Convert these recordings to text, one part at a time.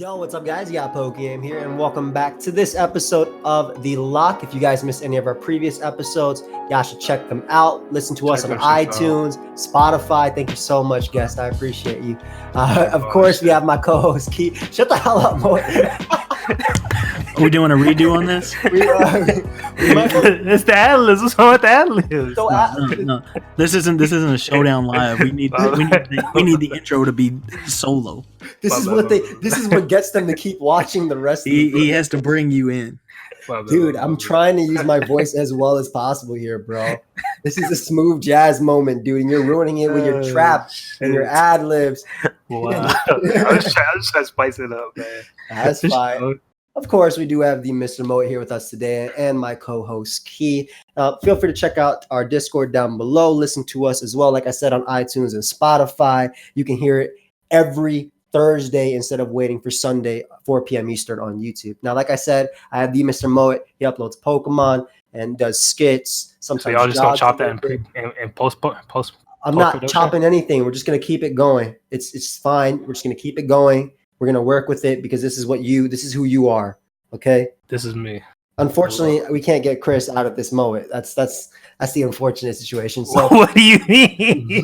Yo, what's up, guys? You got pokeaim here, and welcome back to this episode of The Lock. If you guys missed any of our previous episodes, y'all should check them out. Listen to us on iTunes, Spotify. Thank you so much, guest. I appreciate you. Of course, we have my co-host, Keith. Shut the hell up, Moet. Are we doing a redo on this? It's the ad-libs. What's wrong with the ad-libs? No. This isn't a showdown live. We need the intro to be solo. This is what gets them to keep watching the rest of the He has to bring you in. Dude, I'm trying to use my voice as well as possible here, bro. This is a smooth jazz moment, dude, and you're ruining it with your trap and your ad-libs. Wow. I'm just trying to spice it up, man. That's fine. Of course, we do have the Mr. Moet here with us today and my co-host, Key. Feel free to check out our Discord down below. Listen to us as well, like I said, on iTunes and Spotify. You can hear it every Thursday instead of waiting for Sunday, 4 p.m. Eastern on YouTube. Now, like I said, I have the Mr. Moet. He uploads Pokemon and does skits. Sometimes so y'all just don't chop that and post. I'm not chopping anything. We're just going to keep it going. It's fine. We're just going to keep it going. We're going to work with it because this is who you are. Okay. This is me. Unfortunately, we can't get Chris out of this Moet. That's the unfortunate situation. So what do you mean?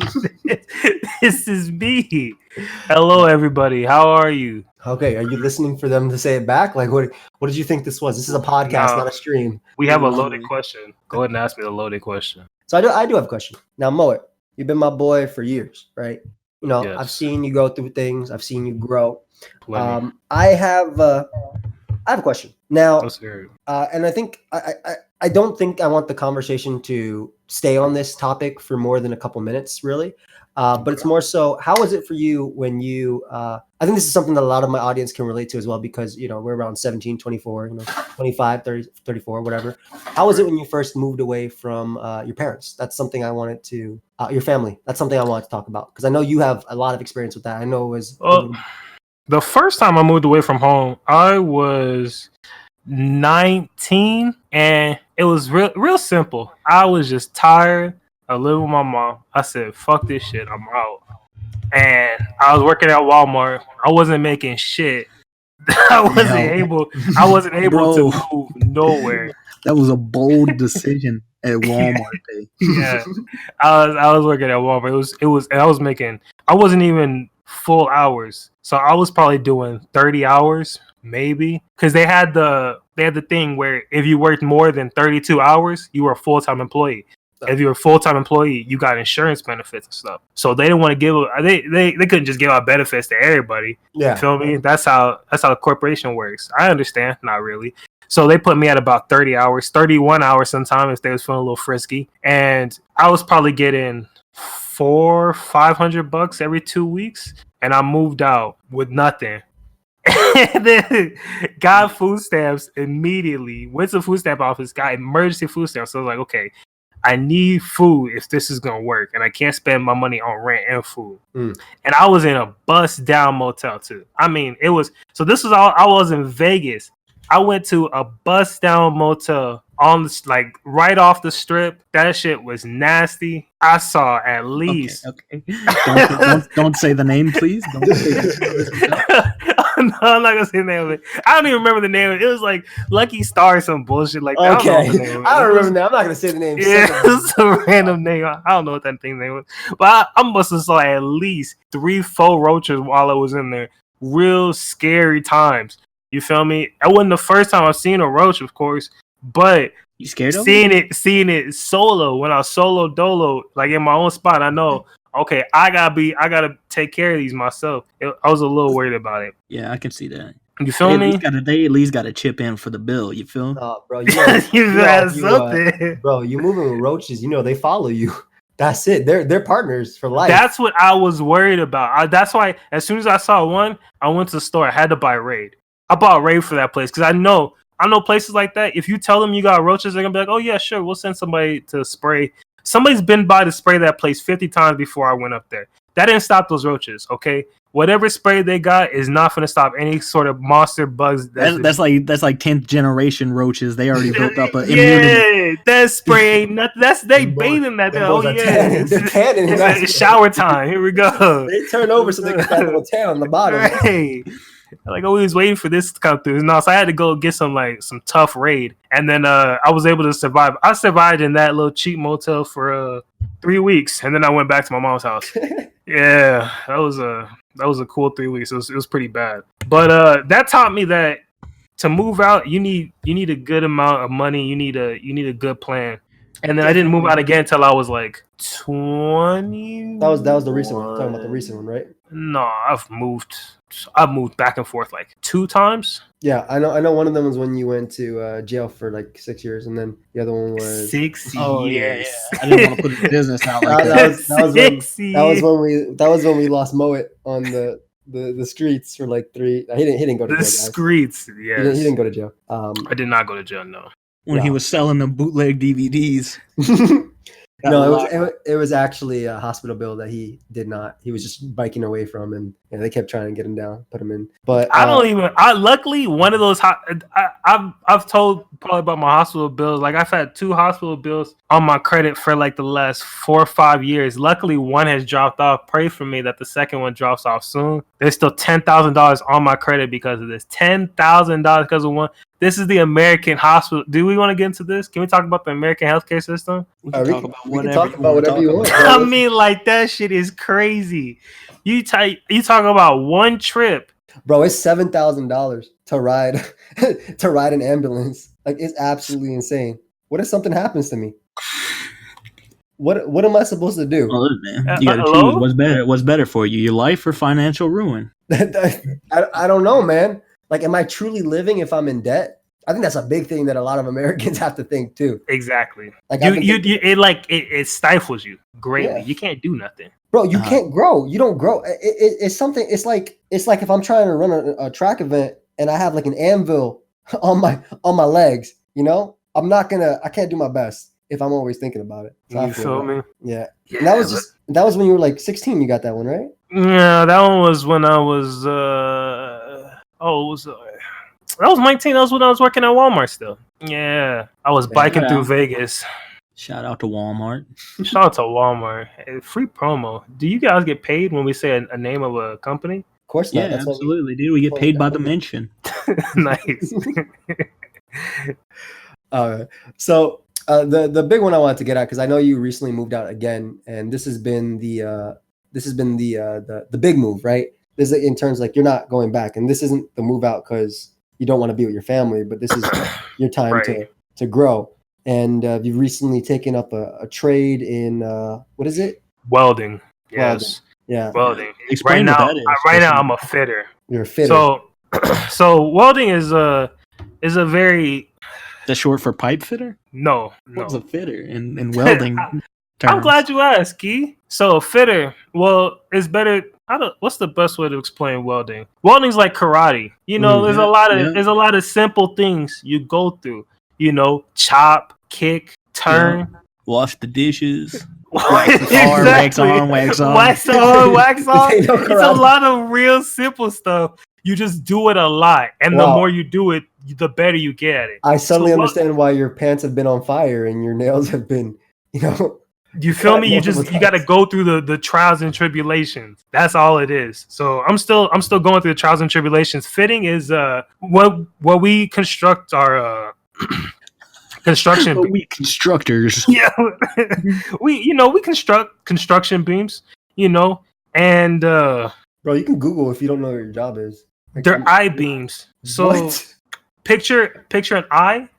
This is me. Hello, everybody. How are you? Okay. Are you listening for them to say it back? Like, what did you think this was? This is a podcast, not a stream. We have a loaded question. Go ahead and ask me the loaded question. So I do have a question. Now, Moet, you've been my boy for years, right? You know, yes. I've seen you go through things. I've seen you grow. I have a question now, and I think I don't think I want the conversation to stay on this topic for more than a couple minutes, really. But it's more so, how was it for you when you? I think this is something that a lot of my audience can relate to as well, because we're around 17, 24, 25, 30, 34, whatever. How was it when you first moved away from your parents? That's something I wanted to your family. That's something I wanted to talk about because I know you have a lot of experience with that. I know it was. The first time I moved away from home, I was 19, and it was real simple. I was just tired of living with my mom. I said, fuck this shit, I'm out. And I was working at Walmart. I wasn't making shit. I wasn't able to move nowhere. That was a bold decision at Walmart. Yeah. I was working at Walmart. I wasn't even full hours. So I was probably doing 30 hours, maybe, because they had the thing where if you worked more than 32 hours, you were a full-time employee. If you were a full-time employee, you got insurance benefits and stuff. So they didn't want to give they couldn't just give out benefits to everybody. Yeah. You feel me? That's how the corporation works. I understand, not really. So they put me at about 30 hours, 31 hours sometimes if they was feeling a little frisky, and I was probably getting $400-500 every 2 weeks. And I moved out with nothing. And then got food stamps immediately. Went to the food stamp office, got emergency food stamps. So I was like, okay, I need food if this is going to work. And I can't spend my money on rent and food. And I was in a bust down motel too. I mean, I was in Vegas. I went to a bust down motel on right off the strip. That shit was nasty. I saw at least. Okay. Don't say the name, please. Don't say No, I'm not gonna say the name of it. I don't even remember the name of it. It was like Lucky Star or some bullshit like that. Okay. I don't remember that. I'm not gonna say the name. Yeah, it's a random name. I don't know what that thing's name was. But I must have saw at least 3-4 roaches while I was in there. Real scary times. You feel me? That wasn't the first time I've seen a roach, of course, but you scared of seeing it solo when I was solo dolo, like in my own spot. I know, okay, I gotta take care of these myself. I was a little worried about it. Yeah, I can see that. You feel me? They at least got to chip in for the bill. You feel? Bro, something. You moving with roaches? They follow you. That's it. They're partners for life. That's what I was worried about. That's why as soon as I saw one, I went to the store. I had to buy Raid. I bought Raid for that place because I know places like that. If you tell them you got roaches, they're gonna be like, "Oh yeah, sure, we'll send somebody to spray." Somebody's been by to spray that place 50 times before I went up there. That didn't stop those roaches. Okay, whatever spray they got is not gonna stop any sort of monster bugs. That's like 10th generation roaches. They already built up an immunity. Yeah, that spray ain't nothing. They bathing that. Oh yeah, it's shower time. Here we go. They turn over so they can have a little tan on the bottom. Right. Like, we was waiting for this to come through. No, so I had to go get some tough raid, and then I was able to survive. I survived in that little cheap motel for 3 weeks, and then I went back to my mom's house. Yeah, that was a cool 3 weeks. It was pretty bad, but that taught me that to move out, you need a good amount of money. You need a good plan. And then I didn't move out again until I was like 20. That was the recent one. I'm talking about the recent one, right? No, I've moved back and forth like 2 times. Yeah, I know. One of them was when you went to jail for like 6 years, and then the other one was 6 years. Oh yeah. I didn't want to put his business out like that. That was when we lost Moet on the streets for like 3. He didn't go to jail. The streets, yeah. He didn't go to jail. I did not go to jail. No. When he was selling the bootleg DVDs. No, it was actually a hospital bill that he did not. He was just biking away from, and they kept trying to get him down, put him in. But luckily one of those. I've told probably about my hospital bills. Like, I've had 2 hospital bills on my credit for like the last 4 or 5 years. Luckily, one has dropped off. Pray for me that the second one drops off soon. There's still $10,000 on my credit because of this. $10,000 because of one. This is the American hospital. Do we want to get into this? Can we talk about the American healthcare system? We can talk about whatever you want. I mean, like, that shit is crazy. You talk about one trip, bro. It's $7,000 to ride an ambulance. Like, it's absolutely insane. What if something happens to me? What am I supposed to do? Oh, man. You got to choose what's better for you, your life or financial ruin. I don't know, man. Like, am I truly living if I'm in debt? I think that's a big thing that a lot of Americans have to think too. Exactly. Like, it stifles you greatly. Yeah. You can't do nothing, bro. You can't grow. You don't grow. It's something. It's like if I'm trying to run a track event and I have like an anvil on my legs. You know, I can't do my best if I'm always thinking about it. So you feel me? Yeah. And that was when you were like 16. You got that one, right? Yeah, that one was when I was. That was 19. That was when I was working at Walmart still. Yeah, I was biking through Vegas. Shout out to Walmart. Shout out to Walmart. Free promo. Do you guys get paid when we say a name of a company? Of course not. Yeah, absolutely, dude. We get paid by the mention. Nice. All right. So the big one I wanted to get at, because I know you recently moved out again, and this has been the big move, right? This is in terms like you're not going back, and this isn't the move out because you don't want to be with your family, but this is your time to grow. And you've recently taken up a trade in what is it? Welding. Yes. Yeah. Welding. Explain what that is. Right now, I'm a fitter. You're a fitter. So welding is a very. That's short for pipe fitter? No. What's a fitter in welding? I'm glad you asked, Key. So a fitter, well, it's better. What's the best way to explain welding? Welding's like karate. You know, there's a lot of simple things you go through. You know, chop, kick, turn, wash the dishes, wax the car, wax on, wax off. Wax on, wax off. It's a lot of real simple stuff. You just do it a lot, and the more you do it, the better you get at it. I suddenly understand why your pants have been on fire and your nails have been, You feel me? You got to go through the trials and tribulations. That's all it is. So I'm still going through the trials and tribulations. Fitting is what we construct our construction. We constructors. Yeah, we construct construction beams. And bro, you can Google if you don't know what your job is. They're I-beams. So what? Picture an eye,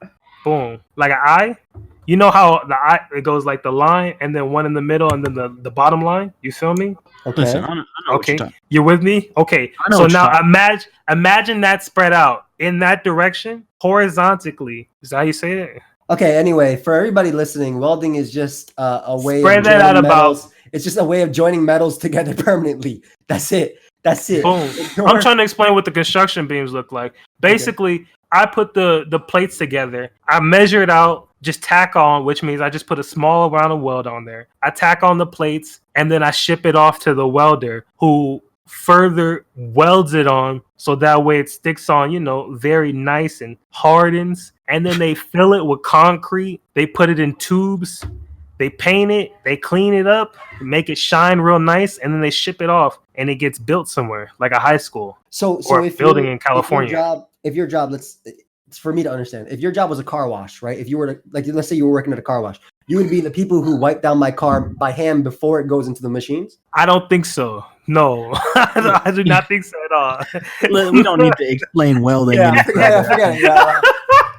boom, like an eye. You know how the eye, it goes like the line and then one in the middle and then the bottom line? You feel me? Okay. Listen, I know okay. You're with me? Okay. So now imagine that spread out in that direction horizontally. Is that how you say it? Okay, anyway, for everybody listening, welding is just a way spread that out metals. It's just a way of joining metals together permanently. That's it. Boom. I'm trying to explain what the construction beams look like. Basically, I put the plates together. I measure it out, just tack on, which means I just put a small amount of weld on there. I tack on the plates, and then I ship it off to the welder who further welds it on so that way it sticks on, very nice and hardens. And then they fill it with concrete. They put it in tubes. They paint it, they clean it up, make it shine real nice, and then they ship it off, and it gets built somewhere, like a high school. So if building in California. If your job, it's for me to understand. If your job was a car wash, right? If you were to, like, let's say you were working at a car wash, you would be the people who wipe down my car by hand before it goes into the machines? I don't think so. No, I do not think so at all. We don't need to explain welding. Forget it. Yeah.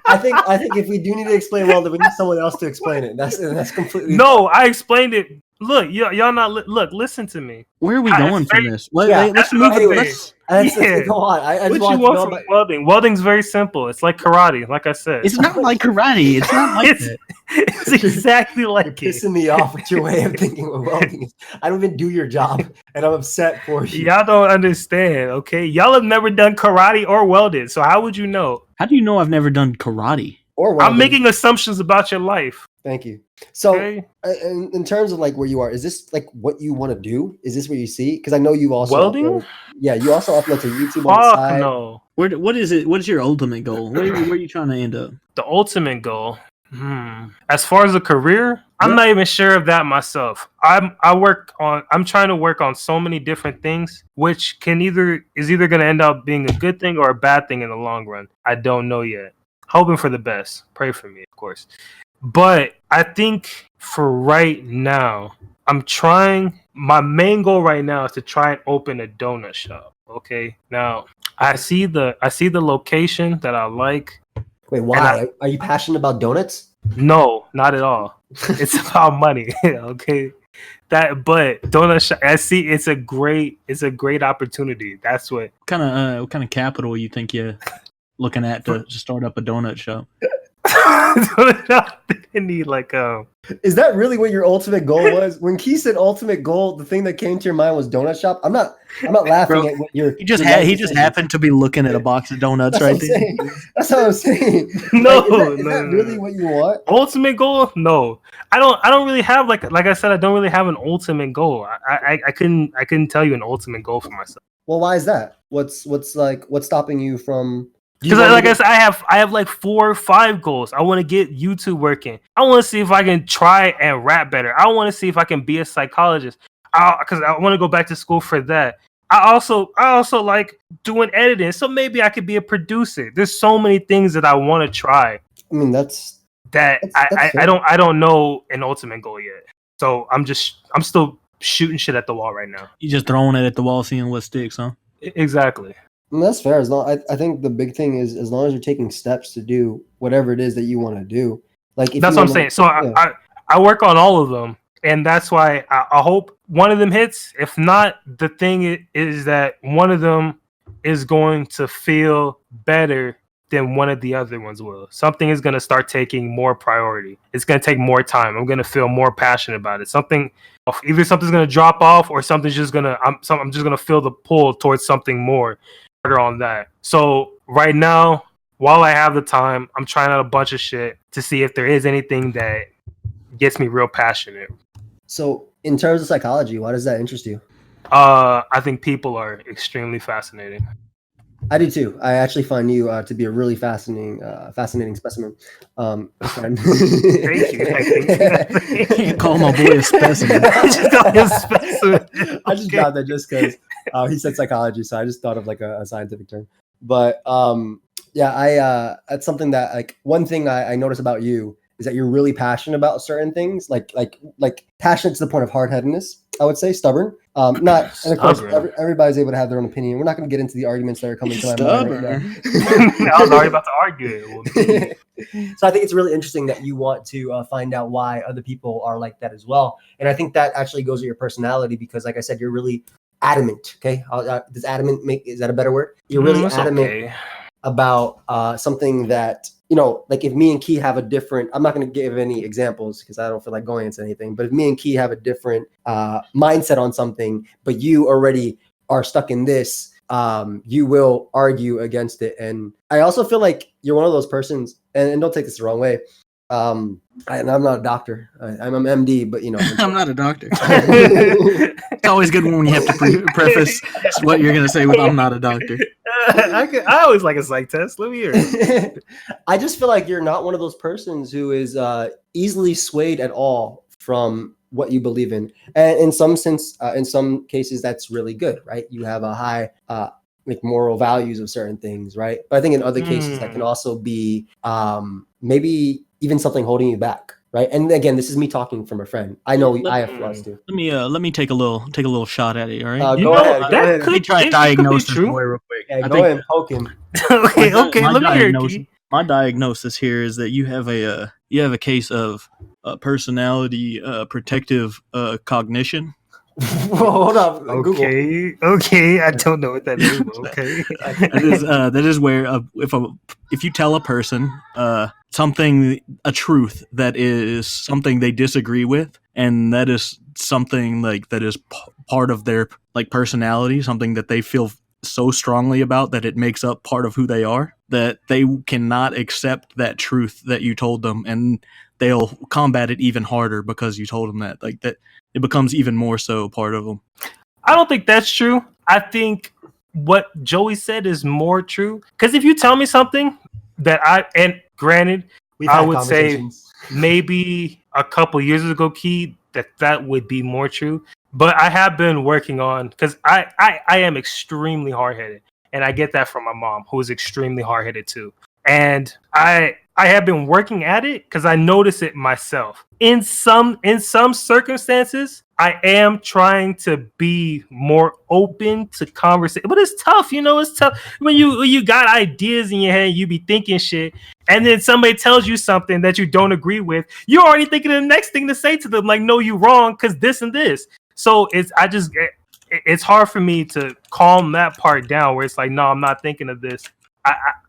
I think if we do need to explain welding, we need someone else to explain it. That's completely no. I explained it. Look, y'all not look. Listen to me. Where are we going from this? Let's move. Let's go on. I just what you want from welding? Welding's very simple. It's like karate. Like I said, it's not like karate. It's not like that. It's exactly like it. Pissing me off with your way of thinking what welding is. I don't even do your job, and I'm upset for you. Y'all don't understand, okay? Y'all have never done karate or welded, so how would you know? How do you know I've never done karate? Or welding? I'm making assumptions about your life. Thank you. So, okay. in terms of like where you are, is this like what you want to do? Is this what you see? Because I know you also welding. You also upload to YouTube on the side. No. What is it? What is your ultimate goal? Where are you trying to end up? The ultimate goal. As far as a career, I'm not even sure of that myself. I'm trying to work on so many different things, which is either going to end up being a good thing or a bad thing in the long run. I don't know yet. Hoping for the best. Pray for me, of course. But I think for right now, my main goal right now is to try and open a donut shop. Okay. Now I see the location that I like. Wait, why? Are you passionate about donuts? No, not at all. It's about money. Okay. But donut shop, I see it's a great opportunity. That's what kind of capital you think you're looking at to start up a donut shop? Need Is that really what your ultimate goal was? When Key said ultimate goal, the thing that came to your mind was donut shop. I'm not laughing at what he just happened to be looking at a box of donuts right there. That's what I'm saying. No, is that really what you want? Ultimate goal? No. I don't really have like I said, I don't really have an ultimate goal. I couldn't tell you an ultimate goal for myself. Well, why is that? What's stopping you from? Because like I said, I have like 4 or 5 goals. I want to get YouTube working. I want to see if I can try and rap better. I want to see if I can be a psychologist. Because I want to go back to school for that. I also like doing editing, so maybe I could be a producer. There's so many things that I want to try. I mean, I don't know an ultimate goal yet. So I'm still shooting shit at the wall right now. You just throwing it at the wall, seeing what sticks, huh? Exactly. I mean, that's fair. I think the big thing is as long as you're taking steps to do whatever it is that you want to do. Like that's what I'm saying. So yeah. I work on all of them, and that's why I hope one of them hits. If not, the thing is that one of them is going to feel better than one of the other ones will. Something is going to start taking more priority. It's going to take more time. I'm going to feel more passionate about it. Either something's going to drop off, or something's just going to. I'm just going to feel the pull towards something more. On that. So right now, while I have the time, I'm trying out a bunch of shit to see if there is anything that gets me real passionate. So in terms of psychology, why does that interest you? I think people are extremely fascinating. I do too. I actually find you to be a really fascinating specimen. Thank you. You can't call my boy a specimen. I just got that just because he said psychology, so I just thought of like a scientific term. But that's something that like one thing I notice about you is that you're really passionate about certain things, like passionate to the point of hardheadedness. I would say stubborn. And of course, everybody's able to have their own opinion. We're not going to get into the arguments that are coming to my mind right now. I was already about to argue. So I think it's really interesting that you want to find out why other people are like that as well. And I think that actually goes with your personality because, like I said, you're really adamant. Okay, does adamant is that a better word? You're really adamant about something that. Like if me and Key have a different, I'm not going to give any examples because I don't feel like going into anything, but if me and Key have a different mindset on something, but you already are stuck in this, you will argue against it. And I also feel like you're one of those persons, and don't take this the wrong way. I'm not a doctor. I'm an MD, but I'm not a doctor. It's always good when you have to preface what you're going to say with "I'm not a doctor." I always like a psych test. Let me hear it. I just feel like you're not one of those persons who is easily swayed at all from what you believe in, and in some cases, that's really good, right? You have a high like moral values of certain things, right? But I think in other cases that can also be maybe even something holding you back, right? And again, this is me talking from a friend. I know I have flaws too. Let me take a little shot at it. All right. Go ahead. Let me try to diagnose this boy real quick. Yeah, go ahead and poke him. okay. Let me hear it. My diagnosis here is that you have a case of personality protective cognition. Hold up. Okay. I don't know what that is. Okay. that is where if you tell a person a truth that is something they disagree with, and that is something like that is part of their like personality, something that they feel so strongly about that it makes up part of who they are, that they cannot accept that truth that you told them, and they'll combat it even harder because you told them that. Like that, it becomes even more so part of them. I don't think that's true. I think what Joey said is more true. Because if you tell me something and granted, I would say maybe a couple years ago, Key, that would be more true. But I have been working on, because I am extremely hard-headed. And I get that from my mom, who is extremely hard-headed too. And I have been working at it because I notice it myself. In some circumstances, I am trying to be more open to conversation. But it's tough, it's tough. When you got ideas in your head, you be thinking shit, and then somebody tells you something that you don't agree with, you're already thinking of the next thing to say to them, like, no, you wrong, because this and this. So it's hard for me to calm that part down where it's like, no, I'm not thinking of this.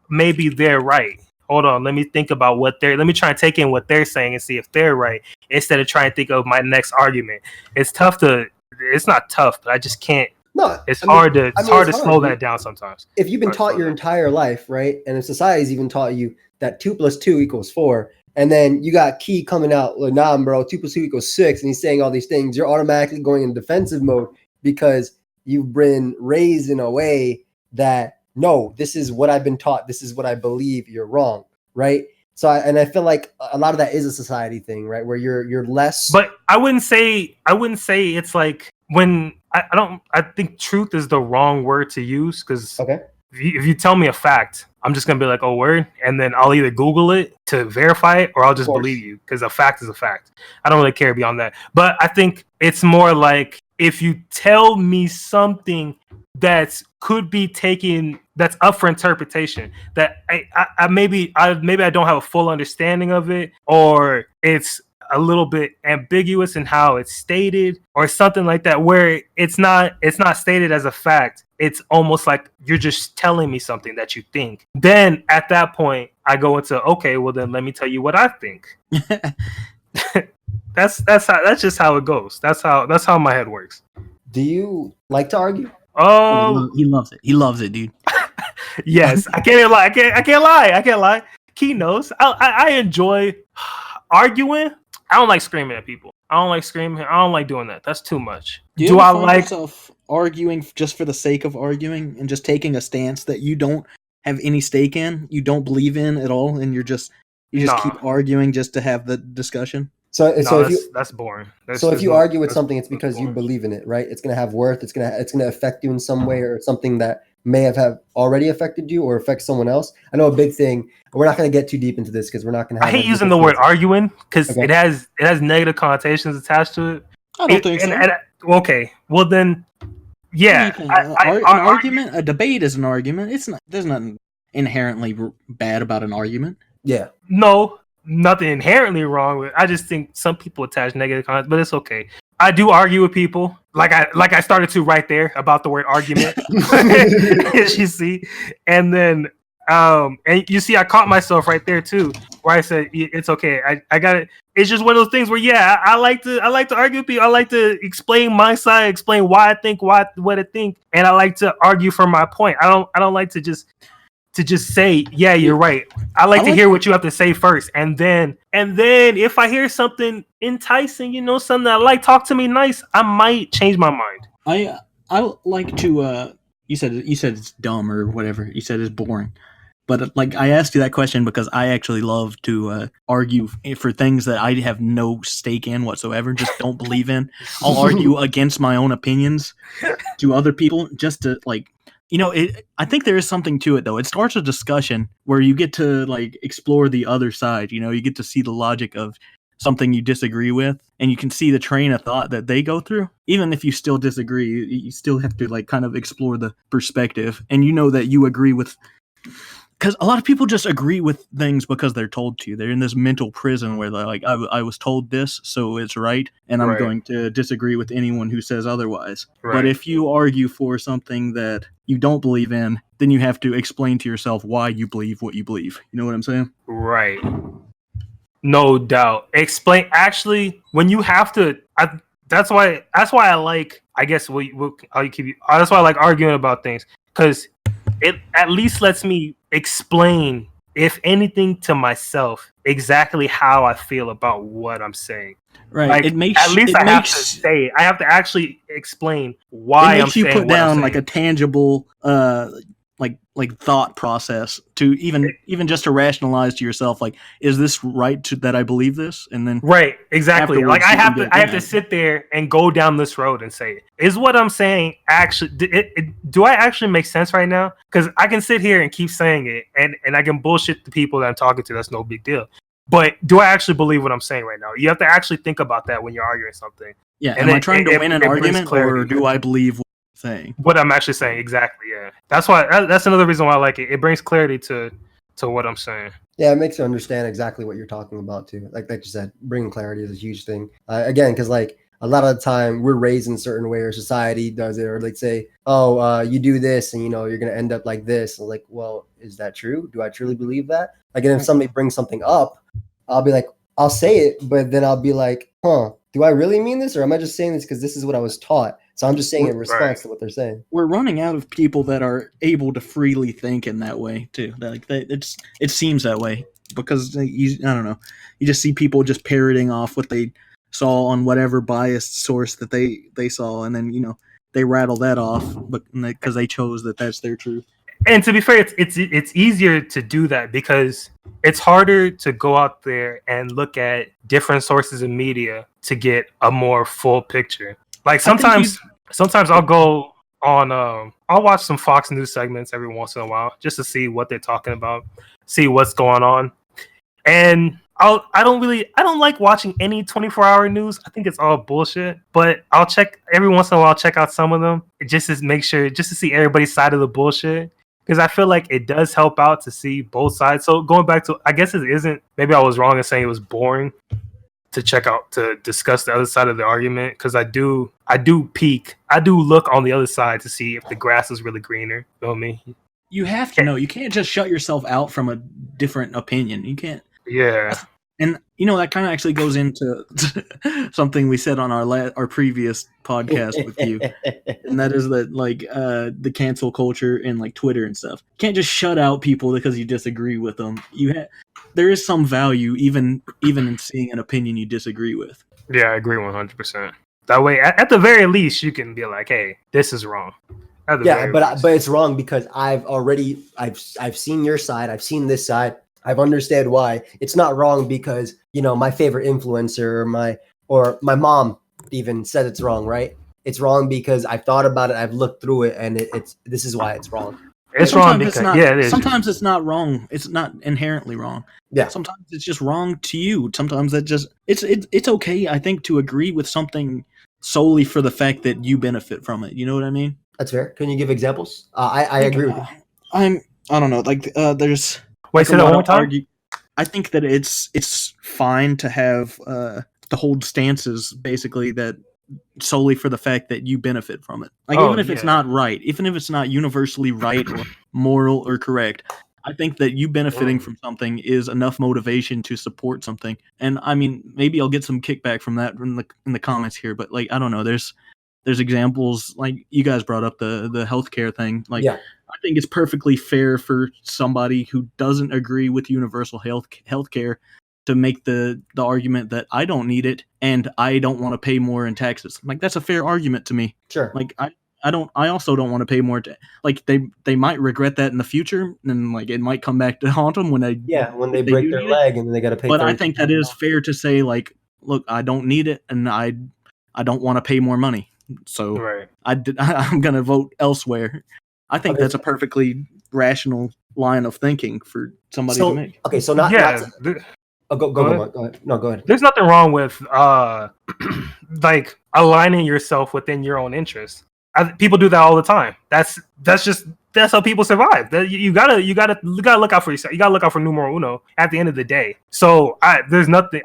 Maybe they're right. Hold on, let me think about let me try and take in what they're saying and see if they're right, instead of trying to think of my next argument. It's not tough, but I just can't. No, it's hard to slow that down sometimes. If you've been taught your entire life, right, and if society's even taught you that 2 + 2 = 4, and then you got Key coming out, like, nah, bro, 2 + 2 = 6, and he's saying all these things, you're automatically going in defensive mode because you've been raised in a way that, no, this is what I've been taught, this is what I believe, you're wrong, right? So I feel like a lot of that is a society thing, right? Where you're less. But I wouldn't say it's like when I think truth is the wrong word to use, because if you tell me a fact, I'm just gonna be like, oh, word, and then I'll either Google it to verify it or I'll just believe you, because a fact is a fact. I don't really care beyond that. But I think it's more like if you tell me something that could be taken, that's up for interpretation, that I maybe I don't have a full understanding of it, or it's a little bit ambiguous in how it's stated, or something like that, where it's not stated as a fact. It's almost like you're just telling me something that you think. Then at that point, I go into, okay, well then let me tell you what I think. That's just how it goes. That's how my head works. Do you like to argue? Oh, he loves it. He loves it, dude. Yes, I can't lie. I can't lie. Key knows. I enjoy arguing. I don't like screaming at people. I don't like screaming. I don't like doing that. That's too much. Do I like yourself arguing just for the sake of arguing and just taking a stance that you don't have any stake in, you don't believe in at all, and you just keep arguing just to have the discussion? That's boring. If you argue with something, it's because you believe in it, right? It's gonna have worth. It's gonna affect you in some way, or something that may have already affected you or affect someone else. I know a big thing. We're not gonna get too deep into this because we're not gonna. I hate using the word arguing because it has negative connotations attached to it. I don't think so. Okay, well then, yeah. An argument, a debate is an argument. It's not. There's nothing inherently bad about an argument. Yeah. No. Nothing inherently wrong with it. I just think some people attach negative content, but it's okay. I do argue with people, like I started to right there about the word argument. As you see, and then and you see, I caught myself right there too, where I said it's okay. I got it. It's just one of those things where I like to argue with people. I like to explain my side, explain why I think what I think, and I like to argue for my point. I don't like to just say, yeah, you're right. I like to hear what you have to say first. And then if I hear something enticing, something that I like, talk to me nice, I might change my mind. I like to, you said it's dumb or whatever. You said it's boring. But like, I asked you that question because I actually love to argue for things that I have no stake in whatsoever, just don't believe in. I'll argue against my own opinions to other people just to, like, I think there is something to it though. It starts a discussion where you get to like explore the other side. You get to see the logic of something you disagree with, and you can see the train of thought that they go through. Even if you still disagree, you still have to like kind of explore the perspective, and that you agree with. Because a lot of people just agree with things because they're told to. They're in this mental prison where they're like, I was told this, so it's right, and I'm going to disagree with anyone who says otherwise. Right. But if you argue for something that you don't believe in, then you have to explain to yourself why you believe what you believe. You know what I'm saying? Right. No doubt. Explain. Actually, when you have to, that's why I like. I guess that's why I like arguing about things, because it at least lets me explain, if anything, to myself exactly how I feel about what I'm saying. Right. Like, I have to say it. I have to actually explain why I'm saying what I'm saying. It makes you put down like a tangible like thought process to even just to rationalize to yourself, like, is this right that I believe this? And then right, exactly. Like I have to sit there and go down this road and say, is what I'm saying actually? Do I actually make sense right now? Because I can sit here and keep saying it, and I can bullshit the people that I'm talking to. That's no big deal. But do I actually believe what I'm saying right now? You have to actually think about that when you're arguing something. Yeah. Am I trying to win an argument, or do I believe what I'm actually saying? Exactly. Yeah. That's why. That's another reason why I like it. It brings clarity to what I'm saying. Yeah, it makes you understand exactly what you're talking about too. Like you said, bringing clarity is a huge thing. Again, because like a lot of the time we're raised in a certain way, or society does it, or like say, you do this, and you're gonna end up like this. And like, well, is that true? Do I truly believe that? Like, and if somebody brings something up, I'll be like, I'll say it, but then I'll be like, do I really mean this, or am I just saying this because this is what I was taught? So I'm just saying in response to what they're saying. We're running out of people that are able to freely think in that way too. It seems that way because I don't know. You just see people just parroting off what they saw on whatever biased source that they saw, and then they rattle that off, but because they chose that's their truth. And to be fair, it's easier to do that because it's harder to go out there and look at different sources of media to get a more full picture. Like sometimes I'll go on, I'll watch some Fox News segments every once in a while just to see what they're talking about, see what's going on. And I don't like watching any 24-hour news. I think it's all bullshit. But I'll check every once in a while. I'll check out some of them just to see everybody's side of the bullshit. Because I feel like it does help out to see both sides. So going back to, I guess it isn't. Maybe I was wrong in saying it was boring to discuss the other side of the argument. Because I do look on the other side to see if the grass is really greener. You know what I mean? You have to know. You can't just shut yourself out from a different opinion. You can't. Yeah. And that kind of actually goes into something we said on our previous podcast with you, and that is that the cancel culture and like Twitter and stuff. You can't just shut out people because you disagree with them. There is some value even in seeing an opinion you disagree with. Yeah, I agree 100%. That way, at the very least, you can be like, "Hey, this is wrong." Yeah, but it's wrong because I've seen your side. I've seen this side. I've understood why. It's not wrong because, my favorite influencer or my mom even said it's wrong, right? It's wrong because I've thought about it, I've looked through it, and this is why it's wrong. It's wrong because it is. Sometimes it's not wrong. It's not inherently wrong. Yeah. Sometimes it's just wrong to you. Sometimes it's okay, I think, to agree with something solely for the fact that you benefit from it. You know what I mean? That's fair. Can you give examples? I agree with you. I don't know. There's. Wait, say that one more time? I think that it's fine to have to hold stances basically that solely for the fact that you benefit from it. Even if it's not right, even if it's not universally right or moral or correct, I think that you benefiting from something is enough motivation to support something. And I mean, maybe I'll get some kickback from that in the comments here, but I don't know. There's examples like you guys brought up the healthcare thing. I think it's perfectly fair for somebody who doesn't agree with universal healthcare to make the argument that I don't need it and I don't want to pay more in taxes. That's a fair argument to me. Sure. I also don't want to pay more. They might regret that in the future, and it might come back to haunt them when they break their leg and then they got to pay. But I think that is fair to say, look, I don't need it and I don't want to pay more money. So right. I'm gonna vote elsewhere. I think that's a perfectly rational line of thinking for somebody to make. Okay, so go ahead. No, go ahead. There's nothing wrong with like aligning yourself within your own interests. People do that all the time. That's how people survive. You gotta look out for yourself. You gotta look out for numero uno at the end of the day. So I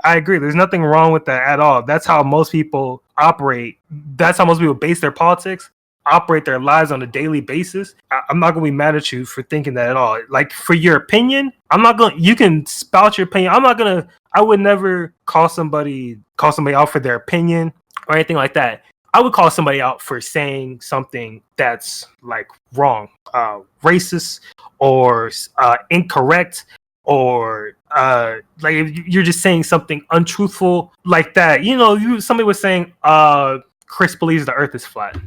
agree. There's nothing wrong with that at all. That's how most people operate. That's how most people base their politics, operate their lives on a daily basis. I'm not gonna be mad at you for thinking that at all. Like, for your opinion, you can spout your opinion. I would never call somebody out for their opinion or anything like that. I would call somebody out for saying something that's like wrong, racist, or incorrect, or like if you're just saying something untruthful like that. Somebody was saying Chris believes the earth is flat.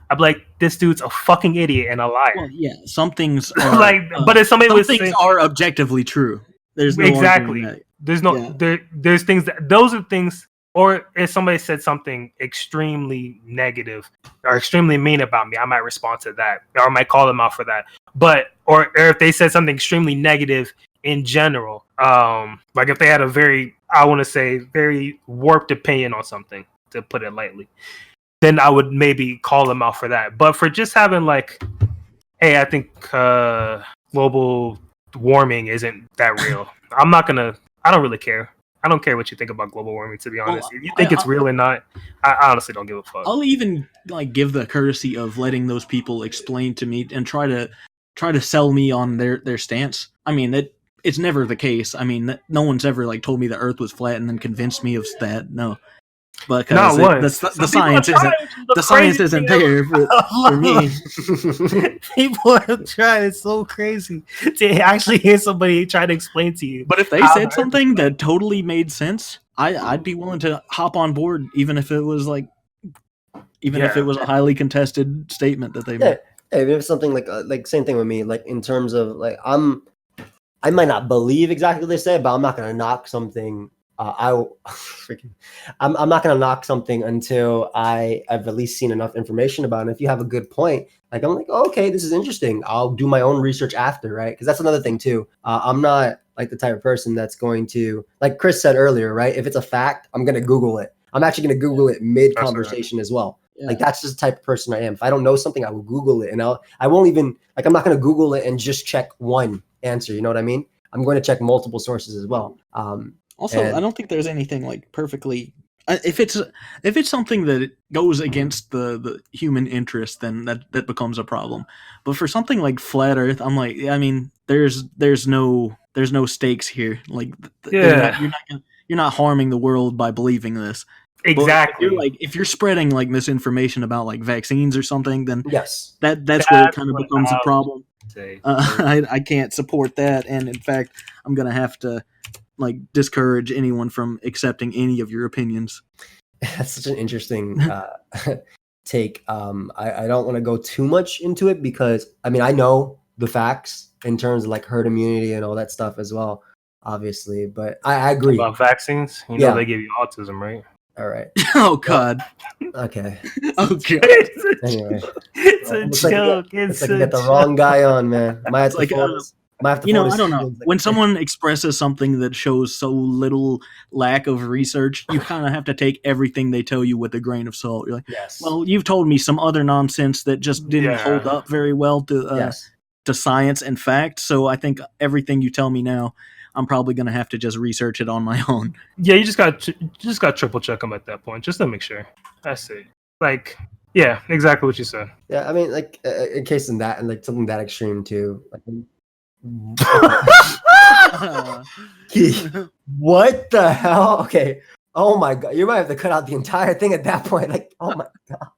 I'd be like, this dude's a fucking idiot and a liar. Well, yeah, some things are but if somebody was things saying, are objectively true. There's no exactly. There's no there's things those are things. Or if somebody said something extremely negative or extremely mean about me, I might respond to that, or I might call them out for that. But or if they said something extremely negative in general, like if they had a very warped opinion on something, to put it lightly, then I would maybe call them out for that. But for just having like, hey, I think global warming isn't that real, I don't really care. I don't care what you think about global warming, to be honest. If you think it's real or not, I honestly don't give a fuck. I'll even give the courtesy of letting those people explain to me and try to sell me on their stance. I mean, it's never the case. I mean, no one's ever told me the Earth was flat and then convinced me of that. No. Because the science isn't there for me. People are trying. It's so crazy to actually hear somebody try to explain to you. But if they said something that totally made sense, I'd be willing to hop on board, even if it was if it was a highly contested statement that they made. Hey, if something like same thing with me. Like, in terms of I might not believe exactly what they say, but I'm not gonna knock something. I'm not going to knock something until I've at least seen enough information about it. And if you have a good point, I'm like, oh, okay, this is interesting. I'll do my own research after, right? Because that's another thing too. I'm not the type of person that's going to, like Chris said earlier, right? If it's a fact, I'm going to Google it. I'm actually going to Google it mid-conversation as well. Yeah. That's just the type of person I am. If I don't know something, I will Google it, and I won't even I'm not going to Google it and just check one answer. You know what I mean? I'm going to check multiple sources as well. Also, I don't think there's anything perfectly. If it's something that goes against the human interest, then that becomes a problem. But for something like flat Earth, I'm like, I mean, there's no stakes here. You're not harming the world by believing this. Exactly. But if you're spreading misinformation about vaccines or something, then yes, that's where it kind of becomes a problem. I can't support that, and in fact, I'm gonna have to discourage anyone from accepting any of your opinions. That's such an interesting take. I don't want to go too much into it because I know the facts in terms of herd immunity and all that stuff as well, obviously. But I agree about vaccines. They give you autism, right? All right. Oh God. Okay. Okay. Anyway, it's a joke. It's like you got the wrong guy on, man. I don't know. When someone expresses something that shows so little lack of research, you kind of have to take everything they tell you with a grain of salt. You're like, yes. Well, you've told me some other nonsense that just didn't hold up very well to science and fact. So I think everything you tell me now, I'm probably going to have to just research it on my own. Yeah, you just got triple check them at that point, just to make sure. That's it. Yeah, exactly what you said. Yeah, I mean, in case in that, and something that extreme too. What the hell? Okay. Oh my God, you might have to cut out the entire thing at that point. Oh my God.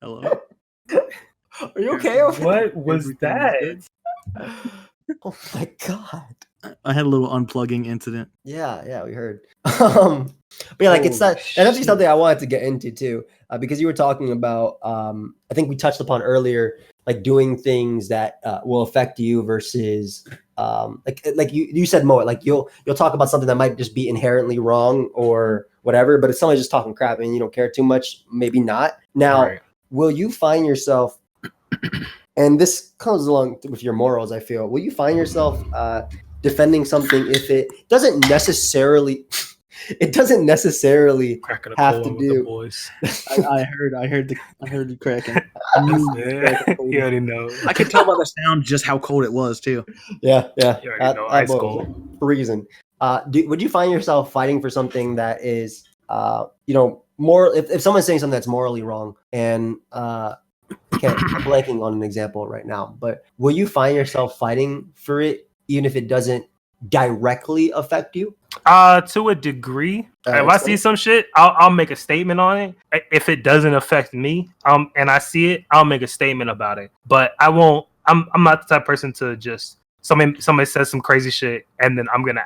Hello. Are you okay? What was that? Oh my God. I had a little unplugging incident. Yeah, we heard. But yeah, it's that, and that's something I wanted to get into too, because you were talking about, I think we touched upon earlier, doing things that will affect you versus, you said, Moet, you'll talk about something that might just be inherently wrong or whatever, but if somebody's just talking crap and you don't care too much, maybe not. Now, Will you find yourself and this comes along with your morals, I feel. Will you find yourself defending something if it doesn't necessarily have to do the boys. I heard the cracking. You already know. I could tell by the sound just how cold it was too. Yeah. You already know ice cold. Freezing. Would you find yourself fighting for something that is more, if someone's saying something that's morally wrong, and I'm blanking on an example right now, but will you find yourself fighting for it even if it doesn't directly affect you? To a degree. If I see some shit, I'll make a statement on it. If it doesn't affect me, and I see it, I'll make a statement about it. But I won't. I'm not the type of person to just somebody says some crazy shit and then I'm gonna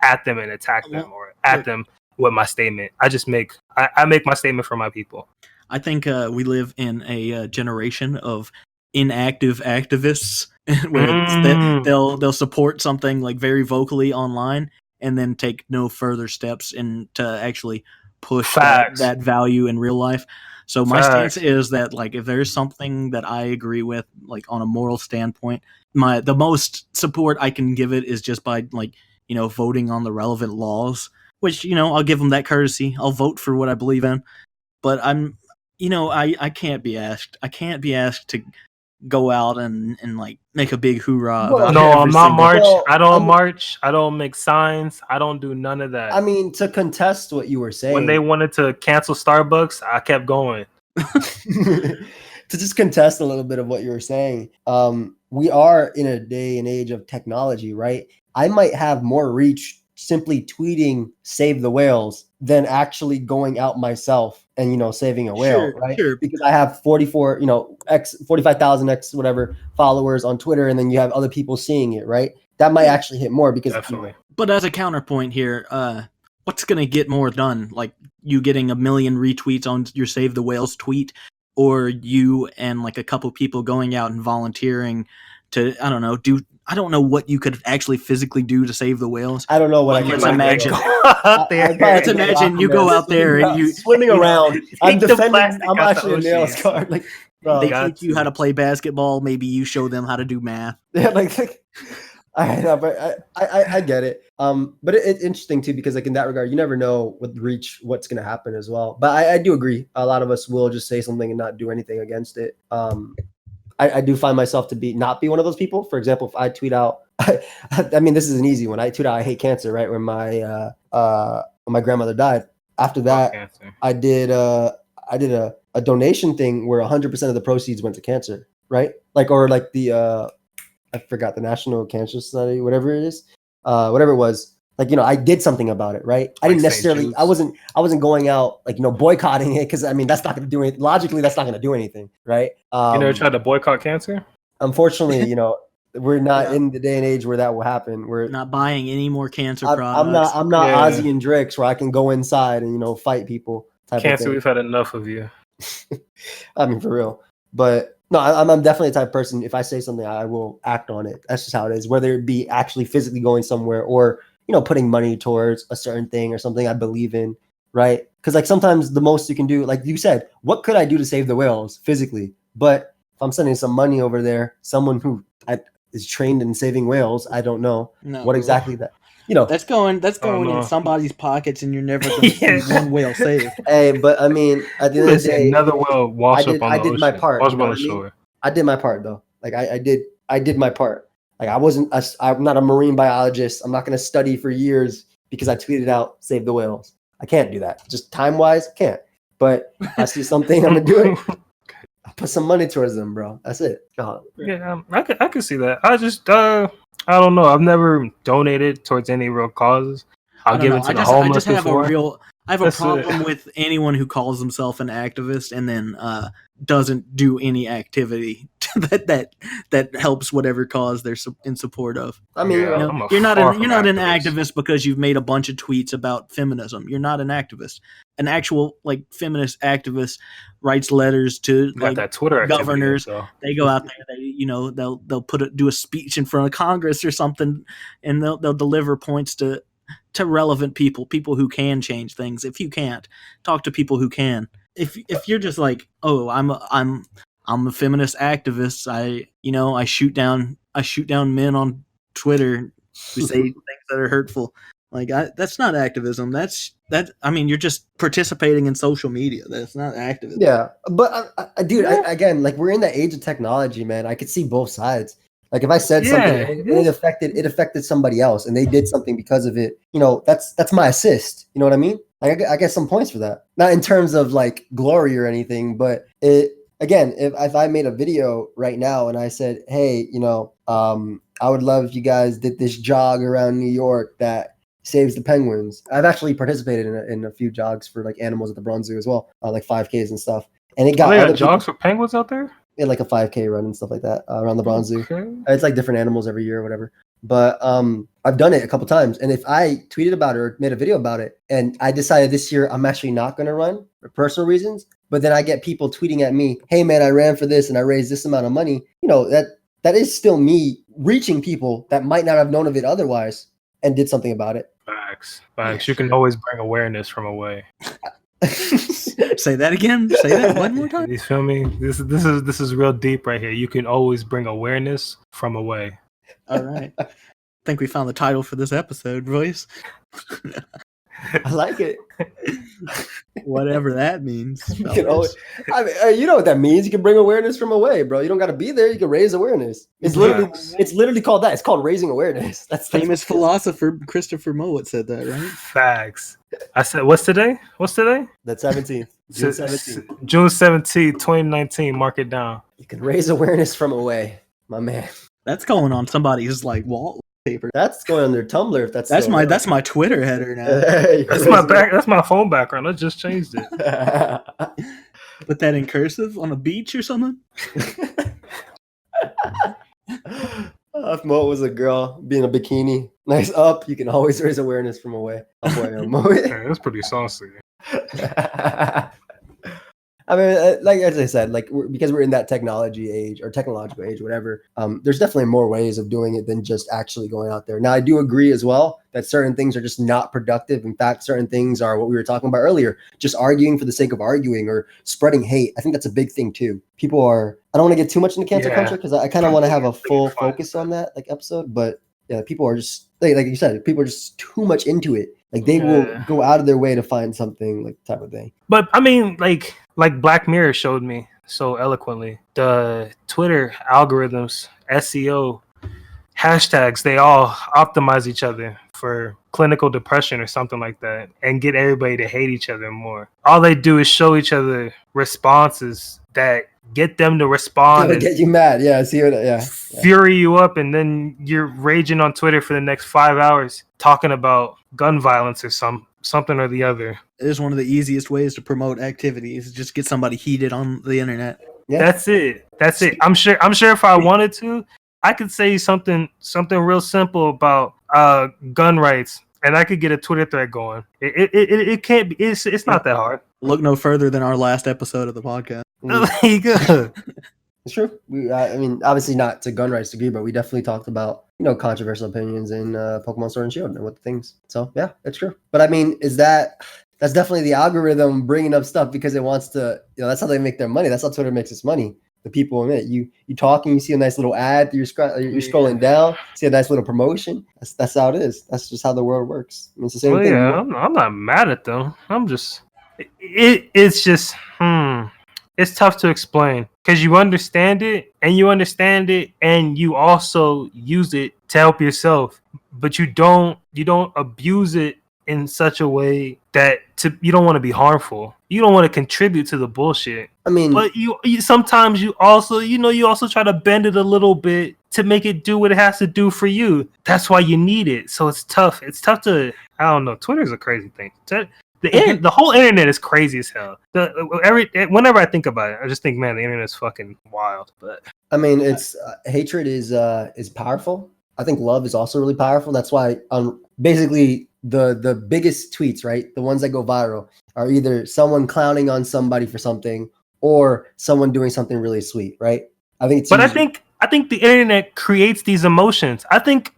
at them and attack them or at them with my statement. I just make my statement for my people. I think we live in a generation of inactive activists where they'll support something like very vocally online and then take no further steps to actually push that value in real life. So my stance is that, like, if there's something that I agree with, like on a moral standpoint, the most support I can give it is just by, like, voting on the relevant laws, which, I'll give them that courtesy. I'll vote for what I believe in, but I can't be asked. I can't be asked to go out and like make a big hoorah. No, I'm not march. I don't march. I don't make signs. I don't do none of that. I mean, to contest what you were saying, when they wanted to cancel Starbucks, I kept going. To just contest a little bit of what you were saying, we are in a day and age of technology, right? I might have more reach simply tweeting "Save the whales" than actually going out myself and saving a whale, right? Sure. Because I have 45,000 X whatever followers on Twitter, and then you have other people seeing it, right? That might actually hit more because definitely. But as a counterpoint here, what's gonna get more done? Like you getting 1 million retweets on your Save the Whales tweet, or you and like a couple people going out and volunteering to, I don't know what you could actually physically do to save the whales. I don't know what I can imagine. Let's imagine you go out there and you swimming around. I'm defending. I'm actually a nails card. Like, bro, they teach you how to play basketball. Maybe you show them how to do math. Yeah, like I know, but I get it. But it's interesting too because like in that regard, you never know with reach what's going to happen as well. But I do agree. A lot of us will just say something and not do anything against it. I do find myself to not be one of those people. For example, if I tweet out, I mean, this is an easy one. I tweet out, "I hate cancer," right? When my grandmother died. After that, I did a donation thing where 100% of the proceeds went to cancer, right? Like, or like the I forgot the National Cancer Society, whatever it is, whatever it was. Like, I did something about it, right? I didn't necessarily, I wasn't going out like, boycotting it. Cause I mean, that's not going to do anything. Logically, that's not going to do anything. Right. You never tried to boycott cancer? Unfortunately, we're not in the day and age where that will happen. We're not buying any more cancer products. I'm not Ozzy and Drix where I can go inside and, fight people. Cancer, we've had enough of you. I mean, for real. But no, I'm definitely the type of person, if I say something, I will act on it. That's just how it is. Whether it be actually physically going somewhere or, putting money towards a certain thing or something I believe in, right? Because like sometimes the most you can do, like you said, what could I do to save the whales physically? But if I'm sending some money over there, someone who is trained in saving whales, I don't know what exactly that. That's going in somebody's pockets, and you're never going to see one whale saved. Hey, but I mean, at the end of the day, another whale wash up on the ocean. I did my part. Wash up on the shore. I did my part though. Like I did my part. Like I'm not a marine biologist. I'm not going to study for years because I tweeted out "Save the whales." I can't do that. Just time wise, I can't. But if I see something, I'm gonna do it. I put some money towards them, bro. That's it. Yeah, I can see that. I just I don't know. I've never donated towards any real causes. I'll give it to the homeless before. I have a problem with anyone who calls himself an activist and then doesn't do any activity that helps whatever cause they're in support of. I mean, you're not an activist because you've made a bunch of tweets about feminism. You're not an activist. An actual like feminist activist writes letters to like that Twitter governors. They go out there. They'll do a speech in front of Congress or something, and they'll deliver points to relevant people who can change things. If you can't, talk to people who can. If you're just like, oh, I'm I'm a feminist activist. I shoot down men on Twitter who say things that are hurtful. Like that's not activism. You're just participating in social media. That's not activism. Yeah, but dude, again, like we're in the age of technology, man. I could see both sides. Like if I said something and it affected somebody else, and they did something because of it, that's my assist. You know what I mean? Like I get some points for that. Not in terms of like glory or anything, but again, if I made a video right now and I said, hey, I would love if you guys did this jog around New York that saves the penguins. I've actually participated in a few jogs for like animals at the Bronx Zoo as well, like 5Ks and stuff. And it got jogs for penguins out there. Yeah, like a 5K run and stuff like that around the Bronx Zoo. It's like different animals every year or whatever. But I've done it a couple times, and if I tweeted about it or made a video about it, and I decided this year I'm actually not going to run for personal reasons, but then I get people tweeting at me, "Hey man, I ran for this and I raised this amount of money." That is still me reaching people that might not have known of it otherwise and did something about it. Facts. You can always bring awareness from away. Say that again. Say that one more time. You feel me? This is real deep right here. You can always bring awareness from away. All right. I think we found the title for this episode, Royce. I like it. Whatever that means. You know what that means. You can bring awareness from away, bro. You don't got to be there. You can raise awareness. It's literally called that. It's called raising awareness. That's famous philosopher Christopher Moet said that, right? Facts. I said, what's today? That's 17th. June 17th. June 17th, 2019. Mark it down. You can raise awareness from away, my man. That's going on somebody's like wallpaper. That's going on their Tumblr. If that's my Twitter header now. That's my phone background. I just changed it. Put that in cursive on a beach or something. If Mo was a girl, be in a bikini, nice up, you can always raise awareness from away. That's pretty saucy. I mean, like as I said, because we're in that technology age or technological age, whatever. There's definitely more ways of doing it than just actually going out there. Now, I do agree as well that certain things are just not productive. In fact, certain things are what we were talking about earlier, just arguing for the sake of arguing or spreading hate. I think that's a big thing too. People are. I don't want to get too much into cancel culture because I kind of want to have a full focus on that episode. But yeah, people are just like you said, people are just too much into it. Like they will go out of their way to find something like type of thing. But I mean, like Black Mirror showed me so eloquently, the Twitter algorithms, SEO, hashtags, they all optimize each other for clinical depression or something like that and get everybody to hate each other more. All they do is show each other responses that get them to respond and get you mad. Yeah, I see what. Yeah, fury you up, and then you're raging on Twitter for the next 5 hours talking about gun violence or something or the other. It is one of the easiest ways to promote activities. Just get somebody heated on the internet. Yeah. That's it. I'm sure if I wanted to, I could say something real simple about gun rights, and I could get a Twitter thread going. It can't be. It's not that hard. Look no further than our last episode of the podcast. There you go. It's true. I mean, obviously not to gun rights degree, but we definitely talked about controversial opinions in Pokemon Sword and Shield and what the things. So yeah, it's true. But I mean, that's definitely the algorithm bringing up stuff because it wants to. That's how they make their money. That's how Twitter makes its money. The people in it. You talk and you see a nice little ad. You're scrolling down, see a nice little promotion. That's how it is. That's just how the world works. I mean, it's the same thing. Yeah, I'm not mad at them. I'm just. It's just. It's tough to explain because you understand it and you also use it to help yourself, but you don't abuse it in such a way that you don't want to be harmful. You don't want to contribute to the bullshit. I mean, but you sometimes you also try to bend it a little bit to make it do what it has to do for you. That's why you need it. So it's tough. It's tough to. I don't know. Twitter's a crazy thing. The whole internet is crazy as hell. Whenever I think about it, I just think, man, the internet's fucking wild. But I mean, it's hatred is powerful. I think love is also really powerful. That's why basically the biggest tweets, right, the ones that go viral, are either someone clowning on somebody for something or someone doing something really sweet, right? I think it's. But easy. I think the internet creates these emotions. I think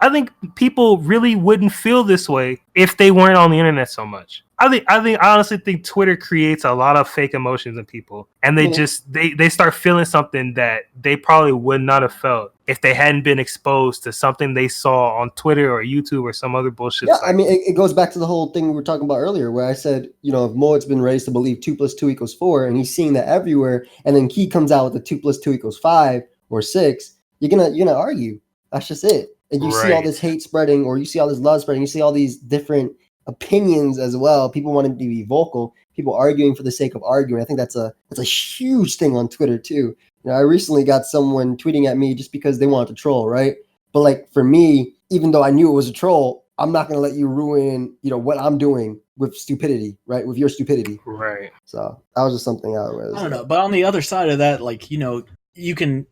people really wouldn't feel this way if they weren't on the internet so much. I honestly think Twitter creates a lot of fake emotions in people, and they start feeling something that they probably would not have felt if they hadn't been exposed to something they saw on Twitter or YouTube or some other bullshit. Yeah, I mean, it goes back to the whole thing we were talking about earlier, where I said, if Moet's been raised to believe 2 + 2 = 4, and he's seeing that everywhere, and then Key comes out with the 2 + 2 = 5 or 6, you're gonna argue. That's just it. And you see all this hate spreading, or you see all this love spreading, you see all these different opinions as well. People wanting to be vocal, people arguing for the sake of arguing. I think that's a huge thing on Twitter too. I recently got someone tweeting at me just because they wanted to troll, right? But like for me, even though I knew it was a troll, I'm not going to let you ruin, what I'm doing with stupidity, right? With your stupidity. Right. So that was just something I don't know. But on the other side of that, like, you kind